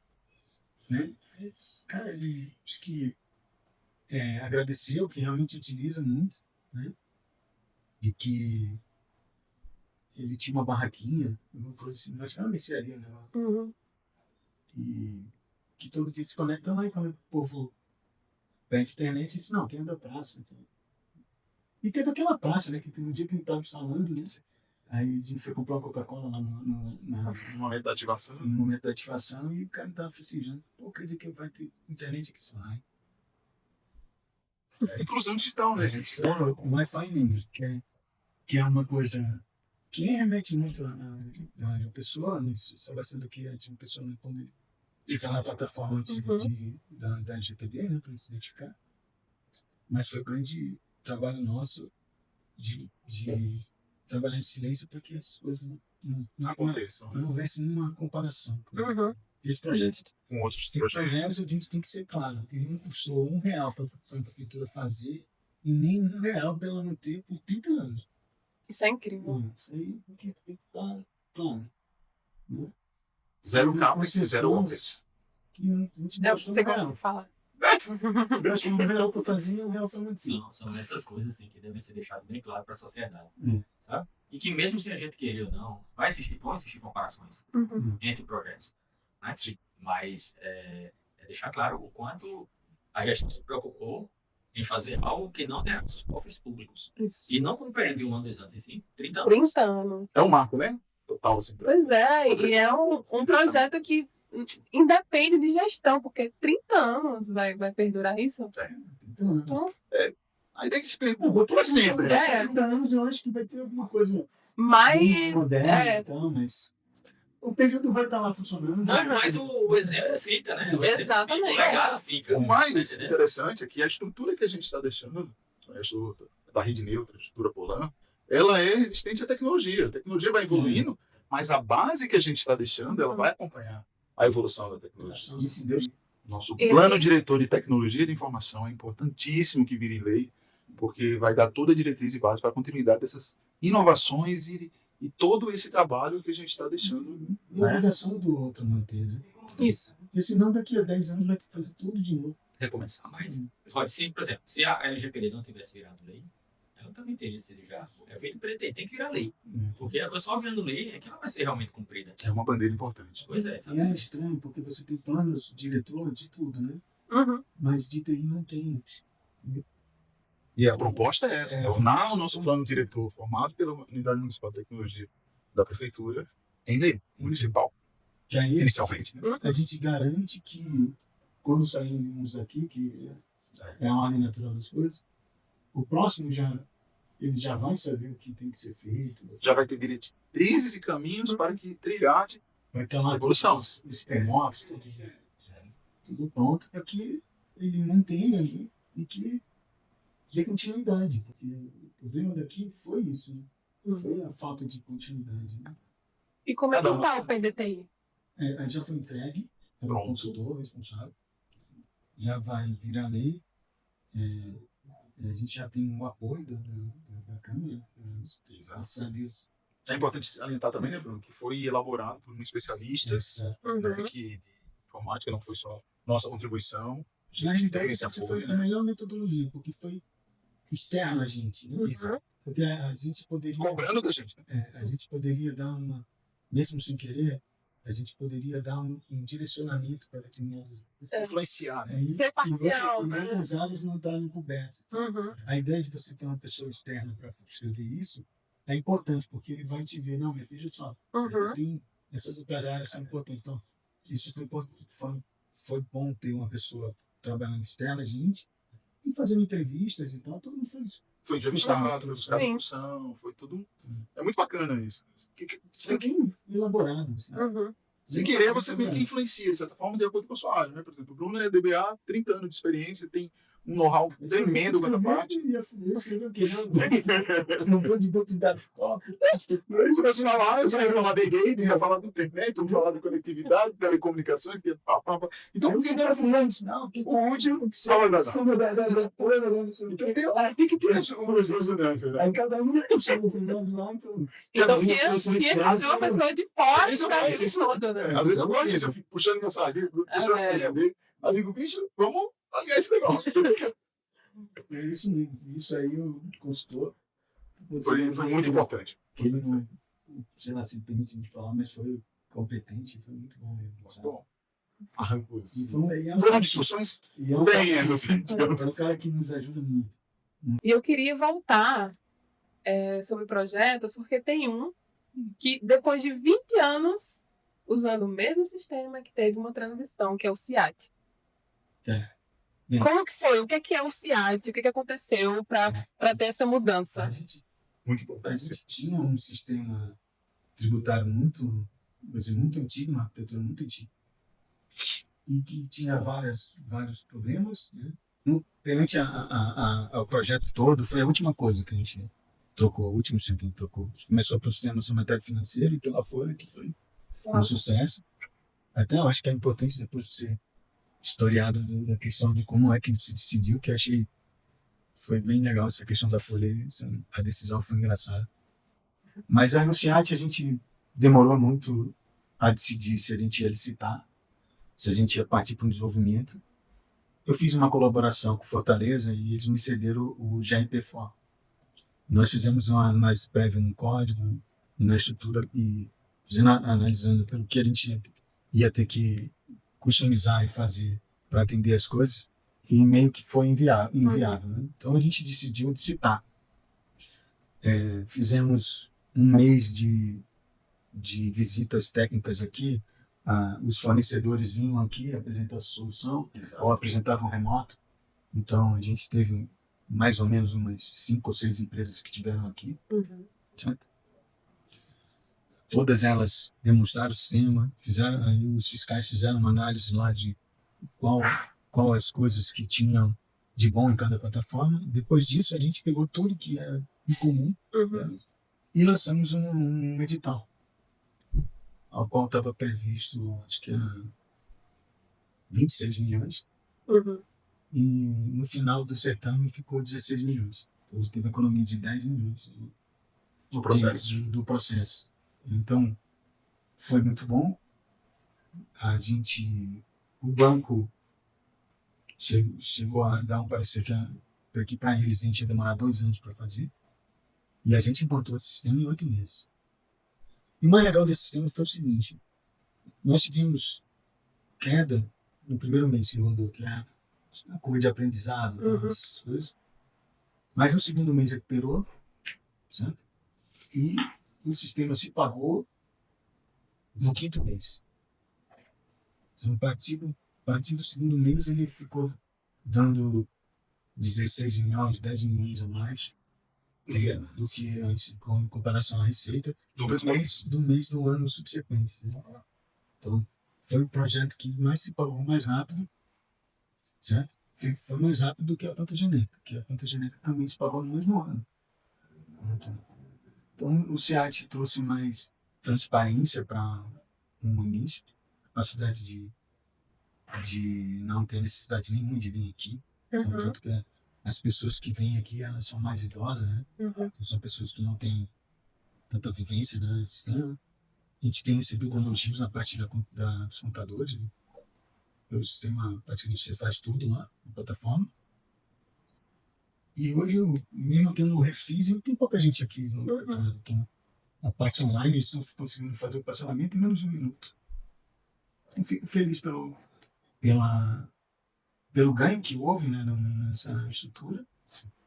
né? Cara, ele disse que agradeceu, que realmente utiliza muito, né? E que ele tinha uma barraquinha, uma coisa assim, mas era uma mercearia, né? Uhum. E que todo dia se conecta lá e quando o povo pede internet, ele disse, não, tem da praça. Então. E teve aquela praça, né? Que no dia que ele estava instalando, né? Aí a gente foi comprar uma Coca-Cola lá No momento da ativação. no momento da ativação e o cara estava festejando. Pô, quer dizer que vai ter internet aqui só. Inclusão digital, né, gente? Só o Wi-Fi livre, que é uma coisa que nem remete muito a uma pessoa, né? Só bastante que de uma pessoa né, quando ele fica na plataforma da LGPD, né? Para se identificar. Mas foi um grande trabalho nosso de trabalhar em silêncio para que as coisas não Aconteçam, né? não houvesse nenhuma comparação. Uhum. Esse projeto, Com outros esse projetos. projeto a gente tem que ser claro. Ele não custou R$1 para a prefeitura fazer e nem R$1 para ela manter por 30 anos. Isso é incrível. Isso aí tem que estar claro. Né? Zero Sim, capas, vocês zero todos. OPEX. Que não te É, gastou você R$1. gosta de falar. Gastou R$1 para fazer e R$1 para manter. São essas coisas assim, que devem ser deixadas bem claras para a sociedade. Hum. Sabe? E que mesmo se a gente querer ou não, vão existir comparações Uhum. entre projetos. Né? Mas é deixar claro o quanto a gestão se preocupou em fazer algo que não dera para os cofres públicos. Isso. E não com um período de 1 ano, 2 anos, e sim 30 anos. 30 anos. É um marco, né? Total, assim. Pois é, e é um projeto que independe de gestão, porque 30 anos vai perdurar isso. Então, Aí tem que se perguntar para sempre. É. 30 anos eu acho que vai ter alguma coisa Mas moderna, então, mas o período vai estar lá funcionando. Mas o exemplo fica, né? O exemplo Exatamente. fica, o legado fica. O mais Entendeu? interessante é que a estrutura que a gente está deixando, a estrutura da rede neutra, a estrutura Polar, ela é resistente à tecnologia. A tecnologia vai evoluindo, mas a base que a gente está deixando, ela vai acompanhar a evolução da tecnologia. E se Deus Nosso Ele- plano diretor de tecnologia e de informação é importantíssimo que vire lei, porque vai dar toda a diretriz e base para a continuidade dessas inovações e todo esse trabalho que a gente está deixando. é obrigação do outro manter, né? isso. Porque senão daqui a 10 anos vai ter que fazer tudo de novo. Recomeçar. Mas, pode ser, por exemplo, se a LGPD não tivesse virado lei, ela também teria sido já. É feito pretender, tem que virar lei. Porque a coisa só virando lei é que ela vai ser realmente cumprida. É uma bandeira importante. Pois é, E sabe? é estranho, porque você tem planos, diretor de tudo, né? Uhum. Mas de TI não tem. E a proposta é essa, É. tornar o nosso plano diretor formado pela Unidade Municipal de Tecnologia da Prefeitura em lei municipal, Que aí inicialmente. Né? a gente garante que, quando sairmos aqui, que é a ordem natural das coisas, o próximo ele já vai saber o que tem que ser feito. Já vai ter diretrizes e caminhos para que trilhar de Vai estar lá evolução. os PMOPs, tudo pronto para que ele mantenha ali e que dê continuidade. Porque o problema daqui foi isso, né? Foi a falta de continuidade. Né? E como é que Cada um. tá o PDTI? A gente já foi entregue para o Pronto. consultor responsável. Já vai virar lei. A gente já tem o apoio da Câmara. Graças a Deus. É importante salientar também, né, Bruno, que foi elaborado por um especialista Uhum. né, de informática, não foi só nossa contribuição. A Na gente tem realidade, esse essa apoio, foi a né? melhor metodologia, porque foi externa a gente. Né? Uhum. Porque a gente poderia. Cobrando da gente, né? A gente poderia dar mesmo sem querer, a gente poderia dar um direcionamento para determinadas Influenciar, né? aí, Ser parcial, e né? outras áreas não estarem cobertas. Uhum. A ideia de você ter uma pessoa externa para escrever isso é importante, porque ele vai te ver, não, minha filha só, Uhum. tem essas outras áreas são importantes. Então, isso foi bom ter uma pessoa trabalhando externa, a gente, e fazendo entrevistas e tal, todo mundo fez. Foi entrevistado, foi buscar Sim. função, foi tudo. É muito bacana isso. Foi bem elaborado. Assim. Uhum. Sem querer, você meio que influencia, de certa forma, de acordo com a sua área, né? Por exemplo, o Bruno é DBA, 30 anos de experiência, tem um know-how tremendo quando parte. Eu escrevi o quê? Não tô de banco de dados próprio. Aí você vai falar, você vai falar de rede, vai falar de internet, vai falar de conectividade, telecomunicações, que então Não, que o último tem que ter os resonantes, né? aí cada um é Fernando lá, então. Então, tinha que ser uma pessoa de fora pra isso tudo, né? Às vezes eu gosto disso, eu fico puxando minha sardinha, puxando a sardinha dele. Aí eu digo, bicho, vamos alinhar esse negócio. É isso mesmo. Isso aí eu consultor. Foi muito importante. Ele não, sei lá se permite de falar, mas foi competente, foi muito bom mesmo. Muito bom. Arrancos. E foram Foram discussões bem, assim, digamos é um assim. cara que nos ajuda muito. E eu queria voltar sobre projetos, porque tem um que, depois de 20 anos, usando o mesmo sistema, que teve uma transição, que é o CIAT. É. Como que foi? O que é o CIAT? O que aconteceu para ter essa mudança? A gente Muito importante. tinha um sistema tributário muito antigo, uma arquitetura muito antiga, e que tinha vários problemas, né? Perante ao projeto todo, foi a última coisa que a gente trocou, o último sistema que a gente trocou. Começou pelo sistema somatério financeiro e pela folha, que foi um sucesso. Até eu acho que é importante depois de ser historiado da questão de como é que se decidiu, que eu achei foi bem legal essa questão da folha, a decisão foi engraçada. Mas aí no CIAT a gente demorou muito a decidir se a gente ia licitar, se a gente ia partir para um desenvolvimento. Eu fiz uma colaboração com Fortaleza e eles me cederam o GRP4. Nós fizemos uma análise prévia no código, na estrutura e analisando pelo que a gente ia ter que customizar e fazer para atender as coisas, e meio que foi inviável. Né? Então a gente decidiu licitar. Fizemos um mês de visitas técnicas aqui. Os fornecedores vinham aqui apresentar a solução, ou apresentavam remoto. Então a gente teve mais ou menos umas 5 ou 6 empresas que tiveram aqui. Certo? Todas elas demonstraram o sistema, aí os fiscais fizeram uma análise lá de qual as coisas que tinham de bom em cada plataforma. Depois disso, a gente pegou tudo que era em comum, né, e lançamos um edital, ao qual estava previsto, acho que era 26 milhões. E no final do certame ficou 16 milhões. Então, teve economia de 10 milhões do processo. Então, foi muito bom. O banco chegou a dar um parecer que para eles a gente ia demorar 2 anos para fazer. E a gente implantou esse sistema em 8 meses. E o mais legal desse sistema foi o seguinte: nós tivemos queda no primeiro mês que rodou, que é a curva de aprendizado, essas coisas. Mas no segundo mês recuperou, certo? E o sistema se pagou no 5º mês. Então, a partir do segundo mês, ele ficou dando 16 milhões, 10 milhões a mais do que antes, com comparação à receita do mês do ano subsequente. Então, foi o projeto que mais se pagou mais rápido, certo? Foi mais rápido do que a planta genérica, porque a planta genérica também se pagou no mesmo ano. Então, o CIAT trouxe mais transparência para o município, capacidade de não ter necessidade nenhuma de vir aqui. Tanto que as pessoas que vêm aqui, elas são mais idosas, né? Então, são pessoas que não têm tanta vivência do sistema. A gente tem recebido elogios na parte dos computadores. Né? O sistema, praticamente, você faz tudo lá na plataforma. E hoje, mesmo tendo o Refis, tem pouca gente aqui no campeonato. Então, a parte online, eles estão conseguindo fazer o parcelamento em menos de 1 minuto. Então, fico feliz pelo ganho que houve, né, nessa estrutura,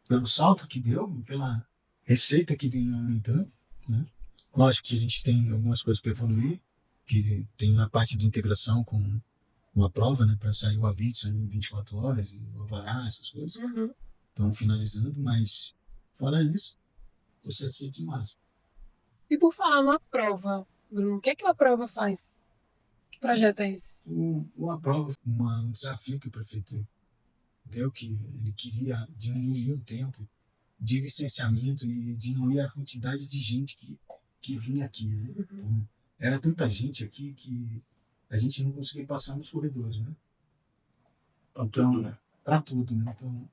pelo salto que deu, pela receita que vem aumentando. Né? Lógico que a gente tem algumas coisas para evoluir, que tem a parte de integração com uma prova, né, para sair o ABIT em 24 horas, e o alvará, essas coisas. Estão finalizando, mas fora isso, estou satisfeito demais. E por falar na prova, Bruno, o que uma prova faz? Que projeto é esse? Uma prova, um desafio que o prefeito entendeu? Que ele queria diminuir o tempo de licenciamento e diminuir a quantidade de gente que vinha aqui, né? Então, era tanta gente aqui que a gente não conseguia passar nos corredores, né? Então, para tudo, né? Então,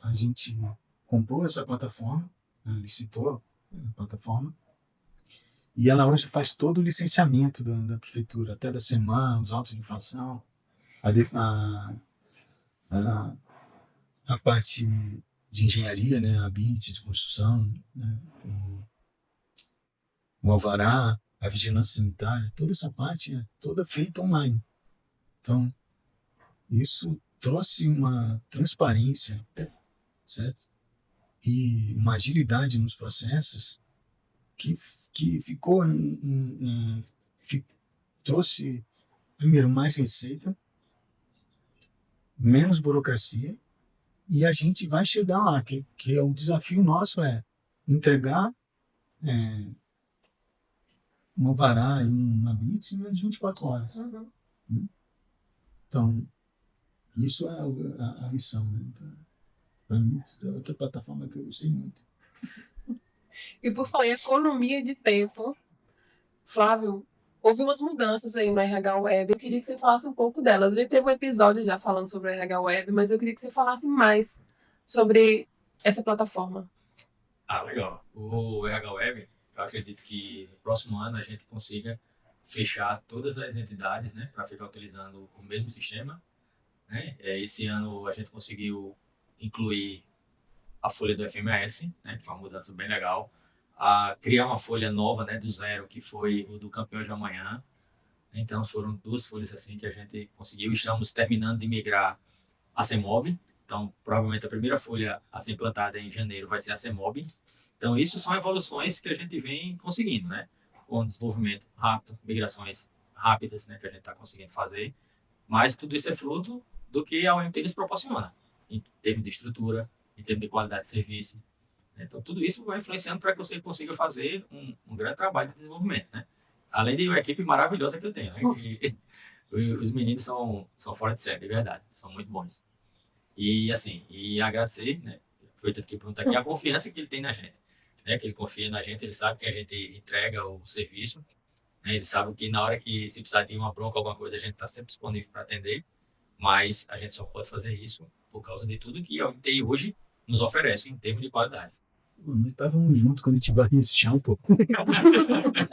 a gente comprou essa plataforma, né? Licitou a plataforma, e ela hoje faz todo o licenciamento da prefeitura, até da semana, os autos de infração, a, a parte de engenharia, né? A BIT, de construção, né? O alvará, a vigilância sanitária, toda essa parte é toda feita online. Então, isso trouxe uma transparência, certo? E uma agilidade nos processos que ficou trouxe, primeiro, mais receita, menos burocracia, e a gente vai chegar lá, que é o desafio nosso é entregar um alvará e uma BITS em menos de 24 horas. Então, isso é a missão, né? Então, para mim, é outra plataforma que eu gostei muito. E por falar em economia de tempo, Flávio, houve umas mudanças aí no RH Web. Eu queria que você falasse um pouco delas. A gente teve um episódio já falando sobre o RH Web, mas eu queria que você falasse mais sobre essa plataforma. Legal. O RH Web, eu acredito que no próximo ano a gente consiga fechar todas as entidades, né, para ficar utilizando o mesmo sistema, né? Esse ano a gente conseguiu incluir a folha do FMS, né, que foi uma mudança bem legal, a criar uma folha nova, né, do zero, que foi o do Campeões de Amanhã. Então foram 2 folhas assim que a gente conseguiu. Estamos terminando de migrar a CEMOB. Então provavelmente a primeira folha a ser implantada em janeiro vai ser a CEMOB. Então isso são evoluções que a gente vem conseguindo, né, com desenvolvimento rápido, migrações rápidas, né, que a gente está conseguindo fazer. Mas tudo isso é fruto do que a UMT nos proporciona, em termos de estrutura, em termos de qualidade de serviço. Então, tudo isso vai influenciando para que você consiga fazer um grande trabalho de desenvolvimento, né? Além de uma equipe maravilhosa que eu tenho, né? Os meninos são fora de série, de verdade, são muito bons. E, assim, agradecer, né? Aproveitando que pergunta aqui, a confiança que ele tem na gente, né? Que ele confia na gente, ele sabe que a gente entrega o serviço, né? Ele sabe que na hora que se precisar de uma bronca, alguma coisa, a gente está sempre disponível para atender, mas a gente só pode fazer isso por causa de tudo que a UMTI hoje nos oferece em termos de qualidade. Nós estávamos juntos quando a gente varria esse chão, pô.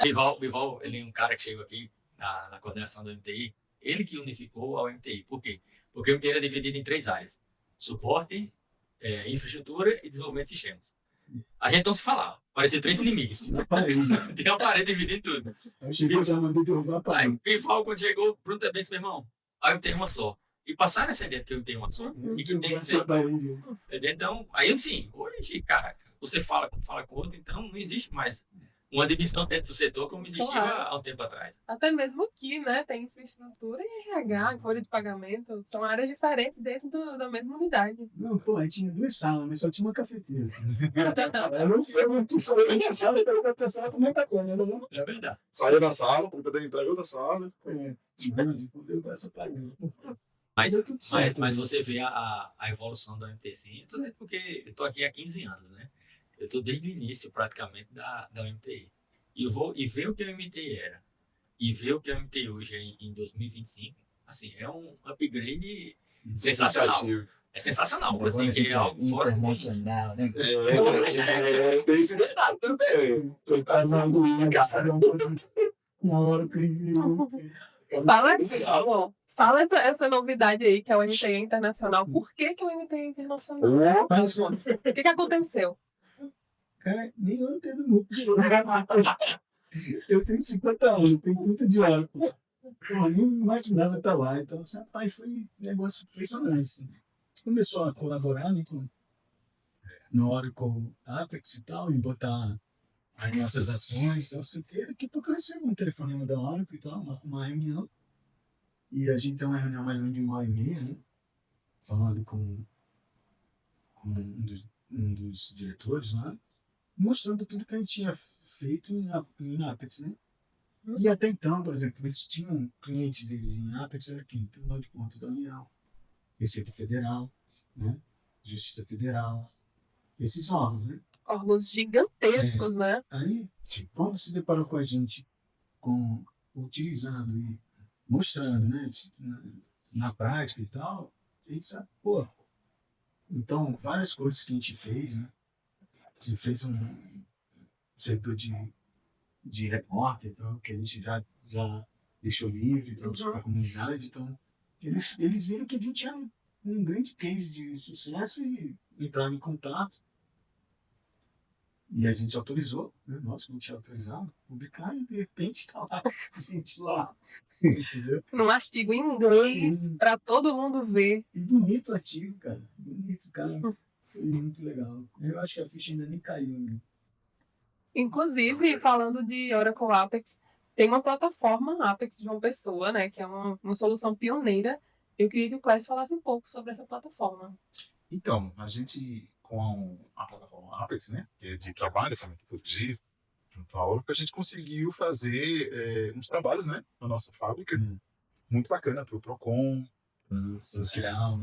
Bival, ele é um cara que chegou aqui na coordenação da UMTI, ele que unificou a UMTI. Por quê? Porque a UMTI era dividida em 3 áreas: suporte, infraestrutura e desenvolvimento de sistemas. A gente não se falava, parecia 3 inimigos. Tinha uma parede dividindo tudo. Eu cheguei já mandei derrubar a parede. Aí Bival, quando chegou, pergunta bem, meu irmão, a UMTI é uma só. E passaram essa ideia que eu tenho uma só. E que tem que ser. Então, aí eu disse, hoje, cara, você fala com o outro, então não existe mais uma divisão dentro do setor como existia há um tempo atrás. Até mesmo aqui, né? Tem infraestrutura e RH, folha de pagamento. São áreas diferentes dentro da mesma unidade. Não, pô, aí tinha 2 salas, mas só tinha uma cafeteira. eu não tinha só na sala, eu perguntava pra sala com muita coisa, né? É verdade. Saía da sala, poder entrar em outra sala. Fudeu com essa parede. Mas você vê a evolução da UMT, sim. Eu tô dizendo porque eu estou aqui há 15 anos, né? Eu estou desde o início, praticamente, da UMTI. E ver o que a UMTI era, e ver o que a UMTI hoje é em 2025, assim, é um upgrade sensacional. É sensacional. Assim, que é algo fora do internacional, né? Tem esse detalhe também. Tô passando na hora que Fala essa novidade aí, que é o MTI é internacional. Por que o MTI é internacional? O que aconteceu? Cara, nem eu entendo muito. Eu tenho 50 anos, eu tenho 30 de hora. Eu nem imaginava estar lá. Então, rapaz, foi um negócio impressionante. Assim. Começou a colaborar, né, no Oracle Apex e tal, e botar as nossas ações, não sei o quê. Daqui a pouco eu recebo um telefonema da Oracle e tal, uma reunião. E a gente tem uma reunião mais ou menos de 1h30, né? Falando com um dos diretores lá, mostrando tudo que a gente tinha feito em Apex, né? E até então, por exemplo, eles tinham clientes deles em Apex, era aqui, Tribunal de Contas da União, Receita Federal, né? Justiça Federal, esses órgãos, né? Órgãos gigantescos, né? Aí, Sim. quando se deparou com a gente, utilizando e mostrando, né? Na prática e tal, a gente sabe, pô. Então, várias coisas que a gente fez, né? A gente fez um setor de repórter, então, que a gente já deixou livre então, para a comunidade. Então, eles viram que a gente tinha um grande case de sucesso e entraram em contato. E a gente autorizou, né? Nós que não tinha autorizado, publicar e de repente está lá, a gente lá, entendeu? Num artigo em inglês, para todo mundo ver. E bonito o artigo, cara. Bonito, cara. Foi muito legal. Eu acho que a ficha ainda nem caiu, né? Inclusive, falando de Oracle Apex, tem uma plataforma Apex de uma pessoa, né? Que é uma solução pioneira. Eu queria que o Clécio falasse um pouco sobre essa plataforma. Então, a gente, com a plataforma Apex, né, que é de trabalho, essa metodologia, junto à Oracle, a gente conseguiu fazer uns trabalhos, né, na nossa fábrica, muito bacana para o Procon, social,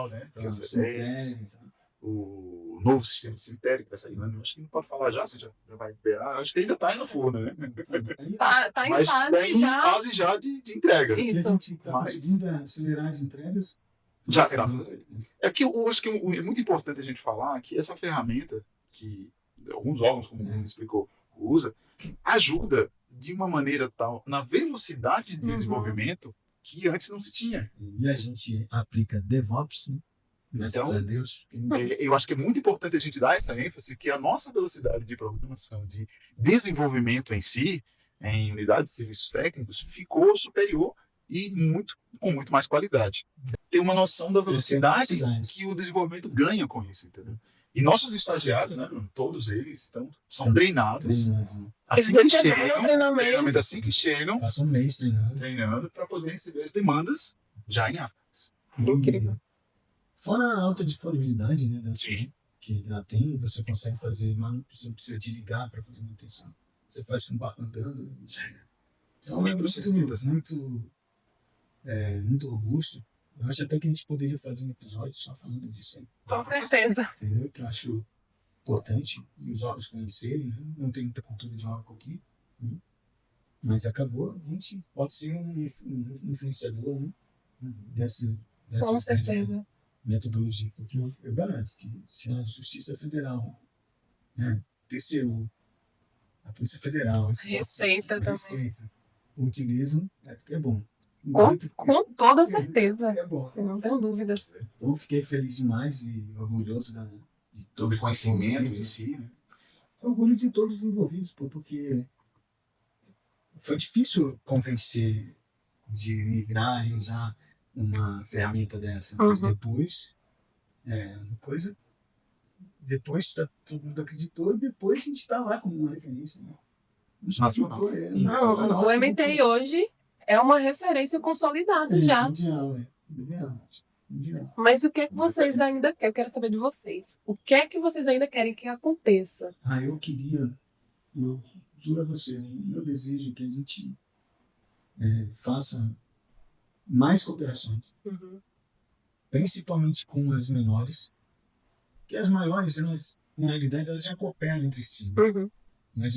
né, que é o CDS, o novo sistema de cemitério que vai sair, né? Acho que não pode falar já, você já vai liberar, acho que ainda está aí no forno, né? Tá em Mas fase tá em já. fase já de entrega. E a Isso. gente está conseguindo acelerar as entregas. Já, graças a Deus. É que eu acho que é muito importante a gente falar que essa ferramenta, que alguns órgãos, como o Bruno explicou, usa, ajuda de uma maneira tal, na velocidade de desenvolvimento, que antes não se tinha. E a gente aplica DevOps, né? Graças Então, a Deus. Eu acho que é muito importante a gente dar essa ênfase que a nossa velocidade de programação, de desenvolvimento em si, em unidades de serviços técnicos, ficou superior e com muito mais qualidade. Tem uma noção da velocidade que o desenvolvimento ganha com isso, entendeu? E nossos estagiários, né, todos eles são treinados. Assim que chegam, treinamento assim que chegam, Passa um mês treinando para poder receber as demandas já em Apex. Incrível. Fora a alta disponibilidade, né? Sim. Que já tem, você consegue fazer, mas você não precisa te ligar para fazer manutenção. Você faz com o barco andando. Então é muito robusto. Eu acho até que a gente poderia fazer um episódio só falando disso aí. Com certeza. Entendeu? Que eu acho importante os órgãos conhecerem, né? Não tem muita cultura de órgão aqui. Né? Mas acabou, a gente pode ser um influenciador, né? dessa Com certeza. metodologia. Porque eu garanto que se a Justiça Federal, né? TCU, a Polícia Federal, Receita também. utilizam, é porque é bom. Com toda certeza. É bom. Eu não tenho dúvidas. Então, fiquei feliz demais e orgulhoso de todo o conhecimento em si, né? Orgulho de todos os envolvidos, porque foi difícil convencer de migrar e usar uma ferramenta dessa. Mas depois todo mundo acreditou e depois a gente está lá como uma referência. Né? O MTI hoje é uma referência consolidada já. Mundial. Mas o que é que vocês ainda querem? Eu quero saber de vocês. O que é que vocês ainda querem que aconteça? Eu juro a você, meu desejo é que a gente faça mais cooperações, principalmente com as menores, que as maiores, elas, na realidade, elas já cooperam entre si. Mas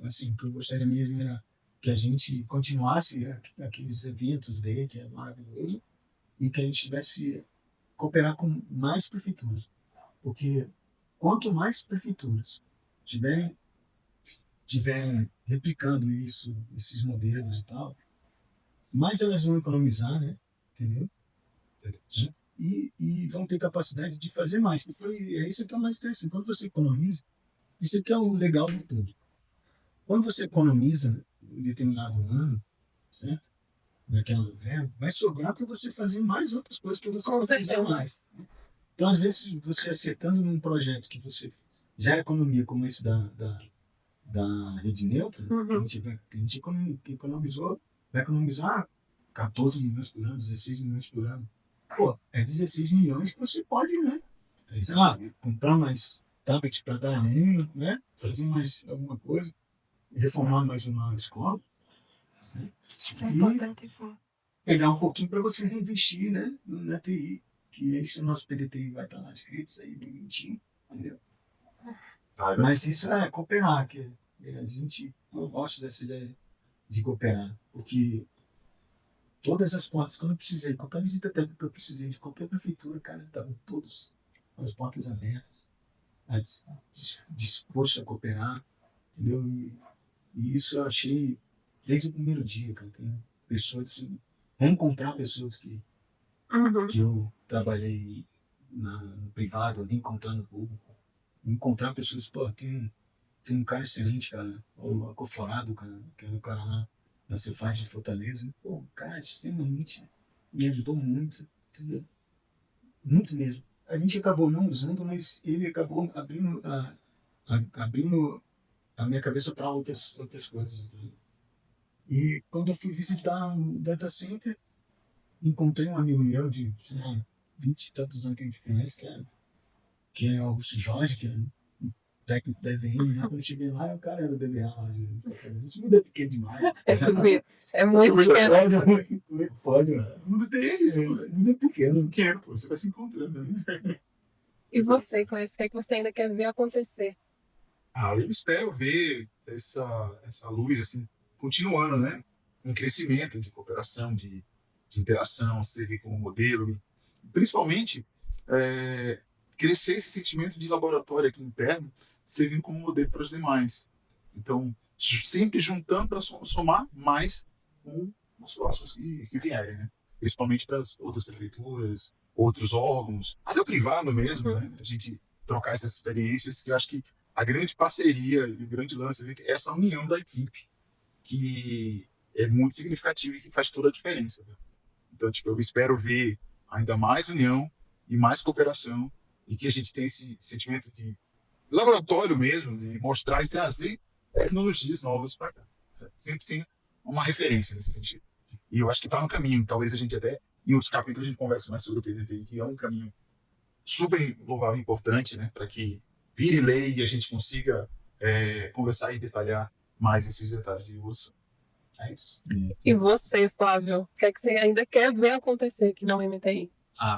assim, o que eu gostaria mesmo era que a gente continuasse aqueles eventos daí, que é maravilhoso, e que a gente tivesse cooperar com mais prefeituras. Porque quanto mais prefeituras tiverem replicando esses modelos e tal, mais elas vão economizar, né? Entendeu? E vão ter capacidade de fazer mais. É isso que é o mais interessante. Quando você economiza, isso aqui é o legal de tudo. Quando você economiza em determinado ano, certo? Naquela verba, vai sobrar para você fazer mais outras coisas que você precisa mais. Então, às vezes, você acertando num projeto que você já economia, como esse da rede neutra, a gente economizou, vai economizar 14 milhões por ano, 16 milhões por ano. Pô, é 16 milhões que você pode, né? Sei lá, comprar mais tablets para dar né? Fazer mais alguma coisa, reformar mais uma escola. Né? Isso é importantíssimo. Pegar um pouquinho para você reinvestir, né? Na TI. que esse nosso PDT vai estar lá escrito, isso aí bonitinho, entendeu? Tá, Mas isso é cooperar, eu gosto dessa ideia de cooperar, porque todas as portas, quando eu precisei, qualquer visita técnica que eu precisei de qualquer prefeitura, cara, estavam todas as portas abertas, disposto a cooperar, entendeu? E isso eu achei desde o primeiro dia, cara. Tem pessoas assim, reencontrar pessoas Uhum. que eu trabalhei no privado, ali, encontrando no público, encontrar pessoas, pô, tem um cara excelente, cara, o Acoforado, cara, que é o cara lá da Cefaz de Fortaleza, pô, o cara extremamente me ajudou muito, entendeu? Muito mesmo. A gente acabou não usando, mas ele acabou abrindo a minha cabeça para outras coisas, entendeu? E quando eu fui visitar o data center, encontrei um amigo meu de, sei lá, 20 e tantos anos que a gente conhece, que é o Augusto Jorge, que é um técnico da EVM, né? Quando eu cheguei lá, o cara era o DBA lá de Fortaleza. Isso muda pequeno demais. É muito pequeno. Pode, mano. O mundo tem isso, O mundo é pequeno. pequeno, pô, você vai se encontrando, né? E você, Clécio, o que é que você ainda quer ver acontecer? Eu espero ver essa luz, assim, continuando, né? Em crescimento de cooperação, de interação, servir como modelo, e principalmente crescer esse sentimento de laboratório aqui interno, servindo como modelo para os demais. Então, sempre juntando para somar mais com os próximos que vierem, né? Principalmente para as outras prefeituras, outros órgãos, até o privado mesmo, né? A gente trocar essas experiências, que eu acho que a grande parceria e o grande lance é essa união da equipe, que é muito significativa e que faz toda a diferença, né? Então, tipo, eu espero ver ainda mais união e mais cooperação, e que a gente tenha esse sentimento de laboratório mesmo, de mostrar e trazer tecnologias novas para cá. Sempre sem uma referência nesse sentido. E eu acho que está no caminho. Talvez a gente até, em outros capítulos, a gente converse mais sobre o PDT, que é um caminho super louvável e importante, né, para que vire lei e a gente consiga conversar e detalhar mais esses detalhes de evolução. É isso. E você, Flávio, o que é que você ainda quer ver acontecer aqui na UMTI?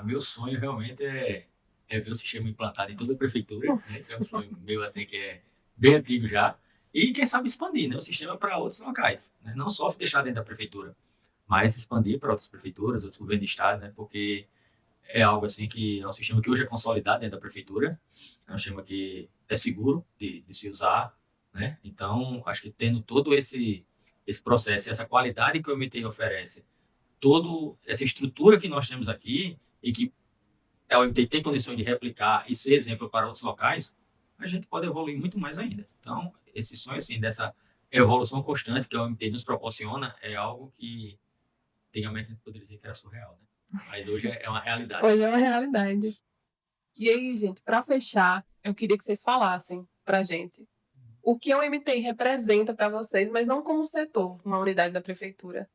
Meu sonho realmente é ver o sistema implantado em toda a prefeitura, né? Esse é um sonho meu, assim, que é bem antigo já. E quem sabe expandir, né, o sistema para outros locais, né? Não só deixar dentro da prefeitura, mas expandir para outras prefeituras, outros governos de estado, né? Porque é algo assim que é um sistema que hoje é consolidado dentro da prefeitura, é um sistema que é seguro de se usar, né? Então, acho que tendo todo esse processo, essa qualidade que o MTI oferece, toda essa estrutura que nós temos aqui e que a UMT tem condições de replicar e ser exemplo para outros locais, a gente pode evoluir muito mais ainda. Então, esse sonho assim, dessa evolução constante que a UMT nos proporciona é algo que antigamente a gente poderia dizer que era surreal, né? Mas hoje é uma realidade. Hoje é uma realidade. E aí, gente, para fechar, eu queria que vocês falassem para gente o que a UMTI representa para vocês, mas não como um setor, uma unidade da prefeitura,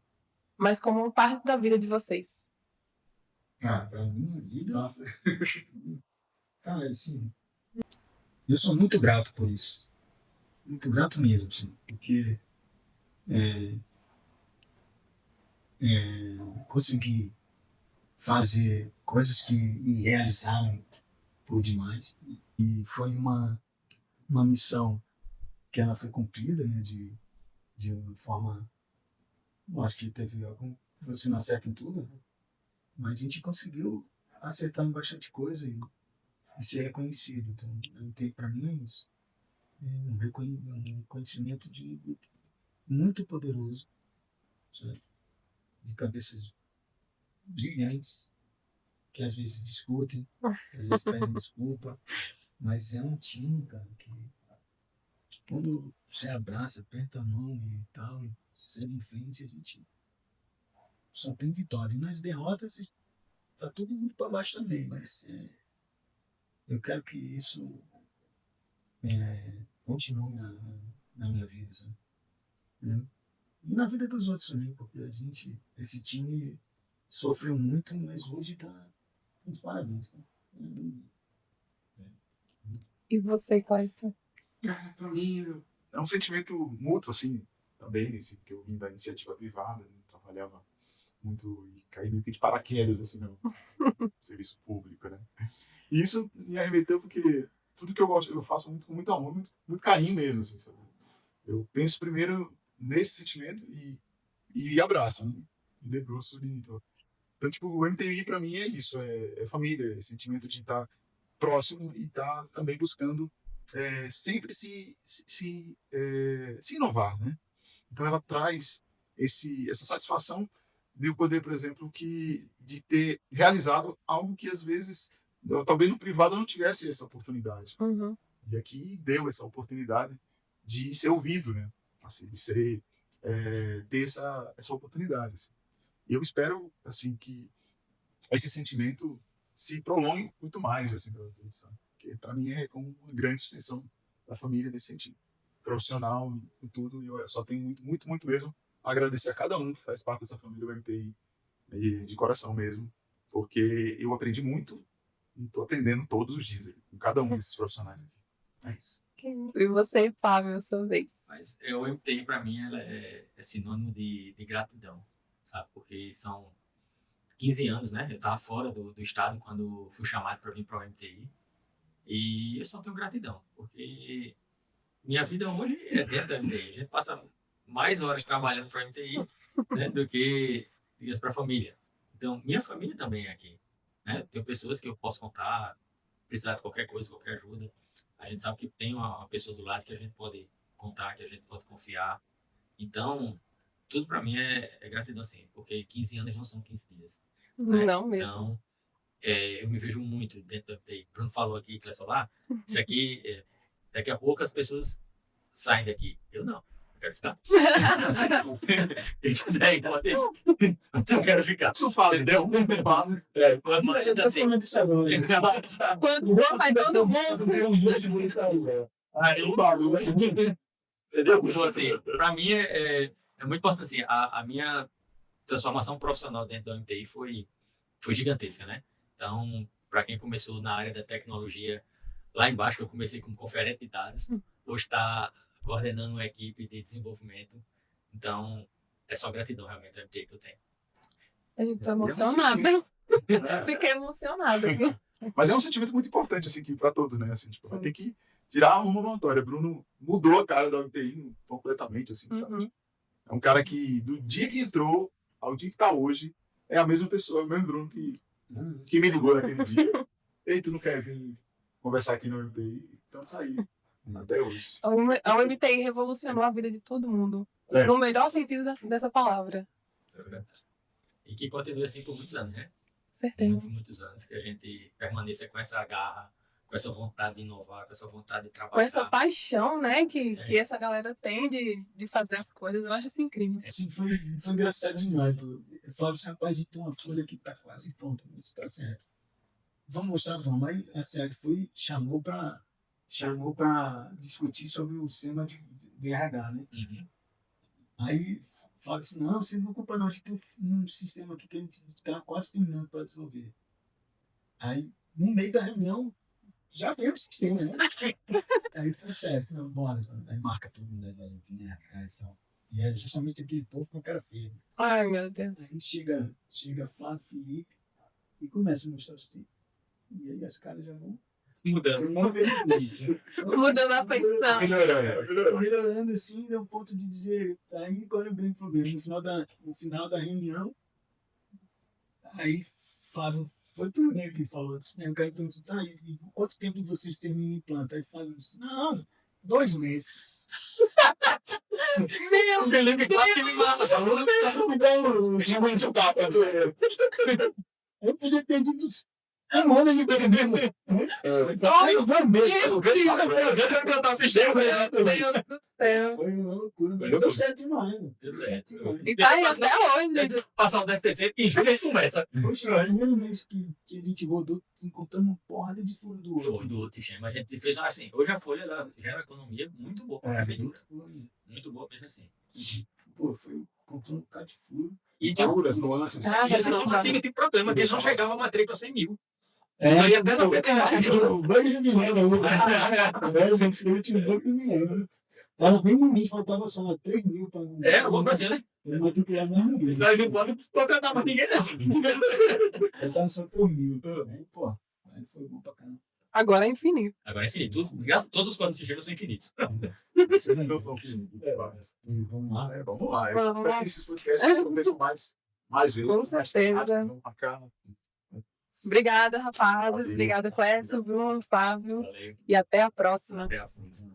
mas como parte da vida de vocês. Cara, pra minha vida, Nossa. cara, assim, eu sou muito grato por isso. Muito grato mesmo, assim, porque consegui fazer coisas que me realizaram por demais. E foi uma missão que ela foi cumprida, né, de uma forma, eu acho que teve algum, você não acerta em tudo, né? Mas a gente conseguiu acertar em bastante coisa e ser reconhecido. Então, eu tenho para mim isso, um reconhecimento muito poderoso, certo? De cabeças brilhantes, que às vezes discutem, às vezes pedem desculpa, mas é um time, cara, que quando você abraça, aperta a mão e tal, e segue em frente, a gente só tem vitória. E nas derrotas, tá tudo muito para baixo também, mas eu quero que isso continue na minha vida, sabe? Né? E na vida dos outros também, porque esse time sofreu muito, mas hoje tá com os parabéns. E você, Clécio? Para mim, é um sentimento mútuo, assim, também, nesse que eu vim da iniciativa privada, né? Trabalhava e caí meio que de paraquedas, assim, no serviço público, né? E isso me arremeteu porque tudo que eu gosto, eu faço muito, com muito amor, muito carinho mesmo, assim, sabe? Eu penso primeiro nesse sentimento e abraço, né? Me debruço ali. Então, tipo, o MTI pra mim é isso, é família, é sentimento de estar próximo e estar também buscando sempre se inovar, né? Então ela traz essa satisfação de eu poder, por exemplo, de ter realizado algo que às vezes talvez no privado eu não tivesse essa oportunidade. Uhum. E aqui deu essa oportunidade de ser ouvido, né? Assim, de ter essa oportunidade. Assim. E eu espero assim que esse sentimento se prolongue muito mais, assim, sabe? Porque para mim é como uma grande extensão da família nesse sentido, profissional e tudo. E eu só tenho muito mesmo a agradecer a cada um que faz parte dessa família do MTI, de coração mesmo, porque eu aprendi muito e estou aprendendo todos os dias com cada um desses profissionais aqui. É isso. E você, Fábio, sua vez? Mas o MTI, para mim, ela é sinônimo de gratidão, sabe? Porque são 15 anos, né? Eu estava fora do estado quando fui chamado para vir para o MTI. E eu só tenho gratidão, porque minha vida hoje é dentro da MTI. A gente passa mais horas trabalhando para a MTI, né, do que para a família. Então, minha família também é aqui. Né? Tem pessoas que eu posso contar, precisar de qualquer coisa, qualquer ajuda. A gente sabe que tem uma pessoa do lado que a gente pode contar, que a gente pode confiar. Então, tudo para mim é gratidão, assim, porque 15 anos não são 15 dias. Né? Não mesmo. Então, eu me vejo muito dentro da MTI. Bruno falou aqui, Clécio Solar, isso aqui, daqui a pouco as pessoas saem daqui. Eu não. Eu quero ficar. Quem quiser ir, pode ir. Eu quero ficar. Isso fala, entendeu? Mas assim, Quando vai todo mundo. Eu falo, né? entendeu? Então, assim, para mim é muito importante. Assim, a minha transformação profissional dentro da MTI foi gigantesca, né? Então, para quem começou na área da tecnologia, lá embaixo, que eu comecei como conferente de dados, hoje está coordenando uma equipe de desenvolvimento. Então, é só gratidão realmente da MTI que eu tenho. A gente tá emocionada. Fiquei emocionada. Mas é um sentimento muito importante, assim, para todos, né? Assim, tipo, vai ter que tirar uma vontade. Bruno mudou a cara da MTI completamente, assim, sabe? É um cara que, do dia que entrou ao dia que tá hoje, é a mesma pessoa, é o mesmo Bruno que me ligou naquele dia. Ei, tu não quer vir conversar aqui no MTI? Então tá aí, até hoje. A MTI revolucionou a vida de todo mundo. No melhor sentido dessa palavra. É verdade. E que continue assim por muitos anos, né? Certeza. Muitos anos, que a gente permaneça com essa garra, com essa vontade de inovar, com essa vontade de trabalhar. Com essa paixão, né, que essa galera tem de fazer as coisas. Eu acho isso incrível. Assim, foi engraçado demais. Eu falo assim, rapaz, a gente tem uma folha que tá quase pronta, isso tá certo. Vamos mostrar, vamos. Aí a SEAD chamou para discutir sobre o sistema de RH, né? Uhum. Aí fala assim, não, você não compra não, a gente tem um sistema aqui que a gente está quase terminando para resolver. Aí, no meio da reunião, já veio o sistema, né? Aí tá certo, não, bora. Aí marca todo mundo, vai vir RH e tal. E é justamente aquele povo com a cara feia. Ai, meu Deus. Aí chega Flávio, Felipe e começa a mostrar o sistema. E aí as caras já vão Mudando. Mudando a feição. Melhorando assim, deu um ponto de dizer, aí qual é o grande problema? No final da reunião, aí Flávio, foi tu, né, que falou assim, né, o cara perguntou, tá, e quanto tempo vocês terminam em planta? Aí Flávio disse, não, 2 meses. Meu Felipe quase que me mata. Eu podia ter dito um ano de mesmo. Ai, vai mesmo. Meu Deus do céu. Foi uma loucura, mas deu certo demais. Deu certo. E tá aí até hoje. Passar o DFTC, que em julho a gente começa. Poxa, o primeiro mês que a gente rodou, encontrando uma porrada de furo do outro. Foi do outro sistema. A gente fez assim. Hoje a Folha gera economia muito boa para a prefeitura. Muito boa mesmo assim. Pô, foi comprando um bocado de furo. E tem nuances. E eles não tinham tipo problema, que eles não chegavam a matrícula 100 mil. Isso aí até 90 O banco de milênio. O banco de milênio. Tava bem no início, faltava só 3 mil para Alguma coisa assim. matricular mais ninguém. Isso aí não pode contratar mais ninguém, não. Faltava só por 1.000. Aí, pô, aí foi bom pra caramba. Agora é infinito. Agora é infinito. Todos os quadros de gelo são infinitos. Vocês não são finitos. Vamos lá. Vamos lá. Vamos Espero lá. que esses podcasts aconteçam mais vezes. Com certeza. Vamos marcar. Obrigada, rapazes. Valeu. Obrigada, Clécio, Bruno, Fável. Valeu. E até a próxima. Até a próxima.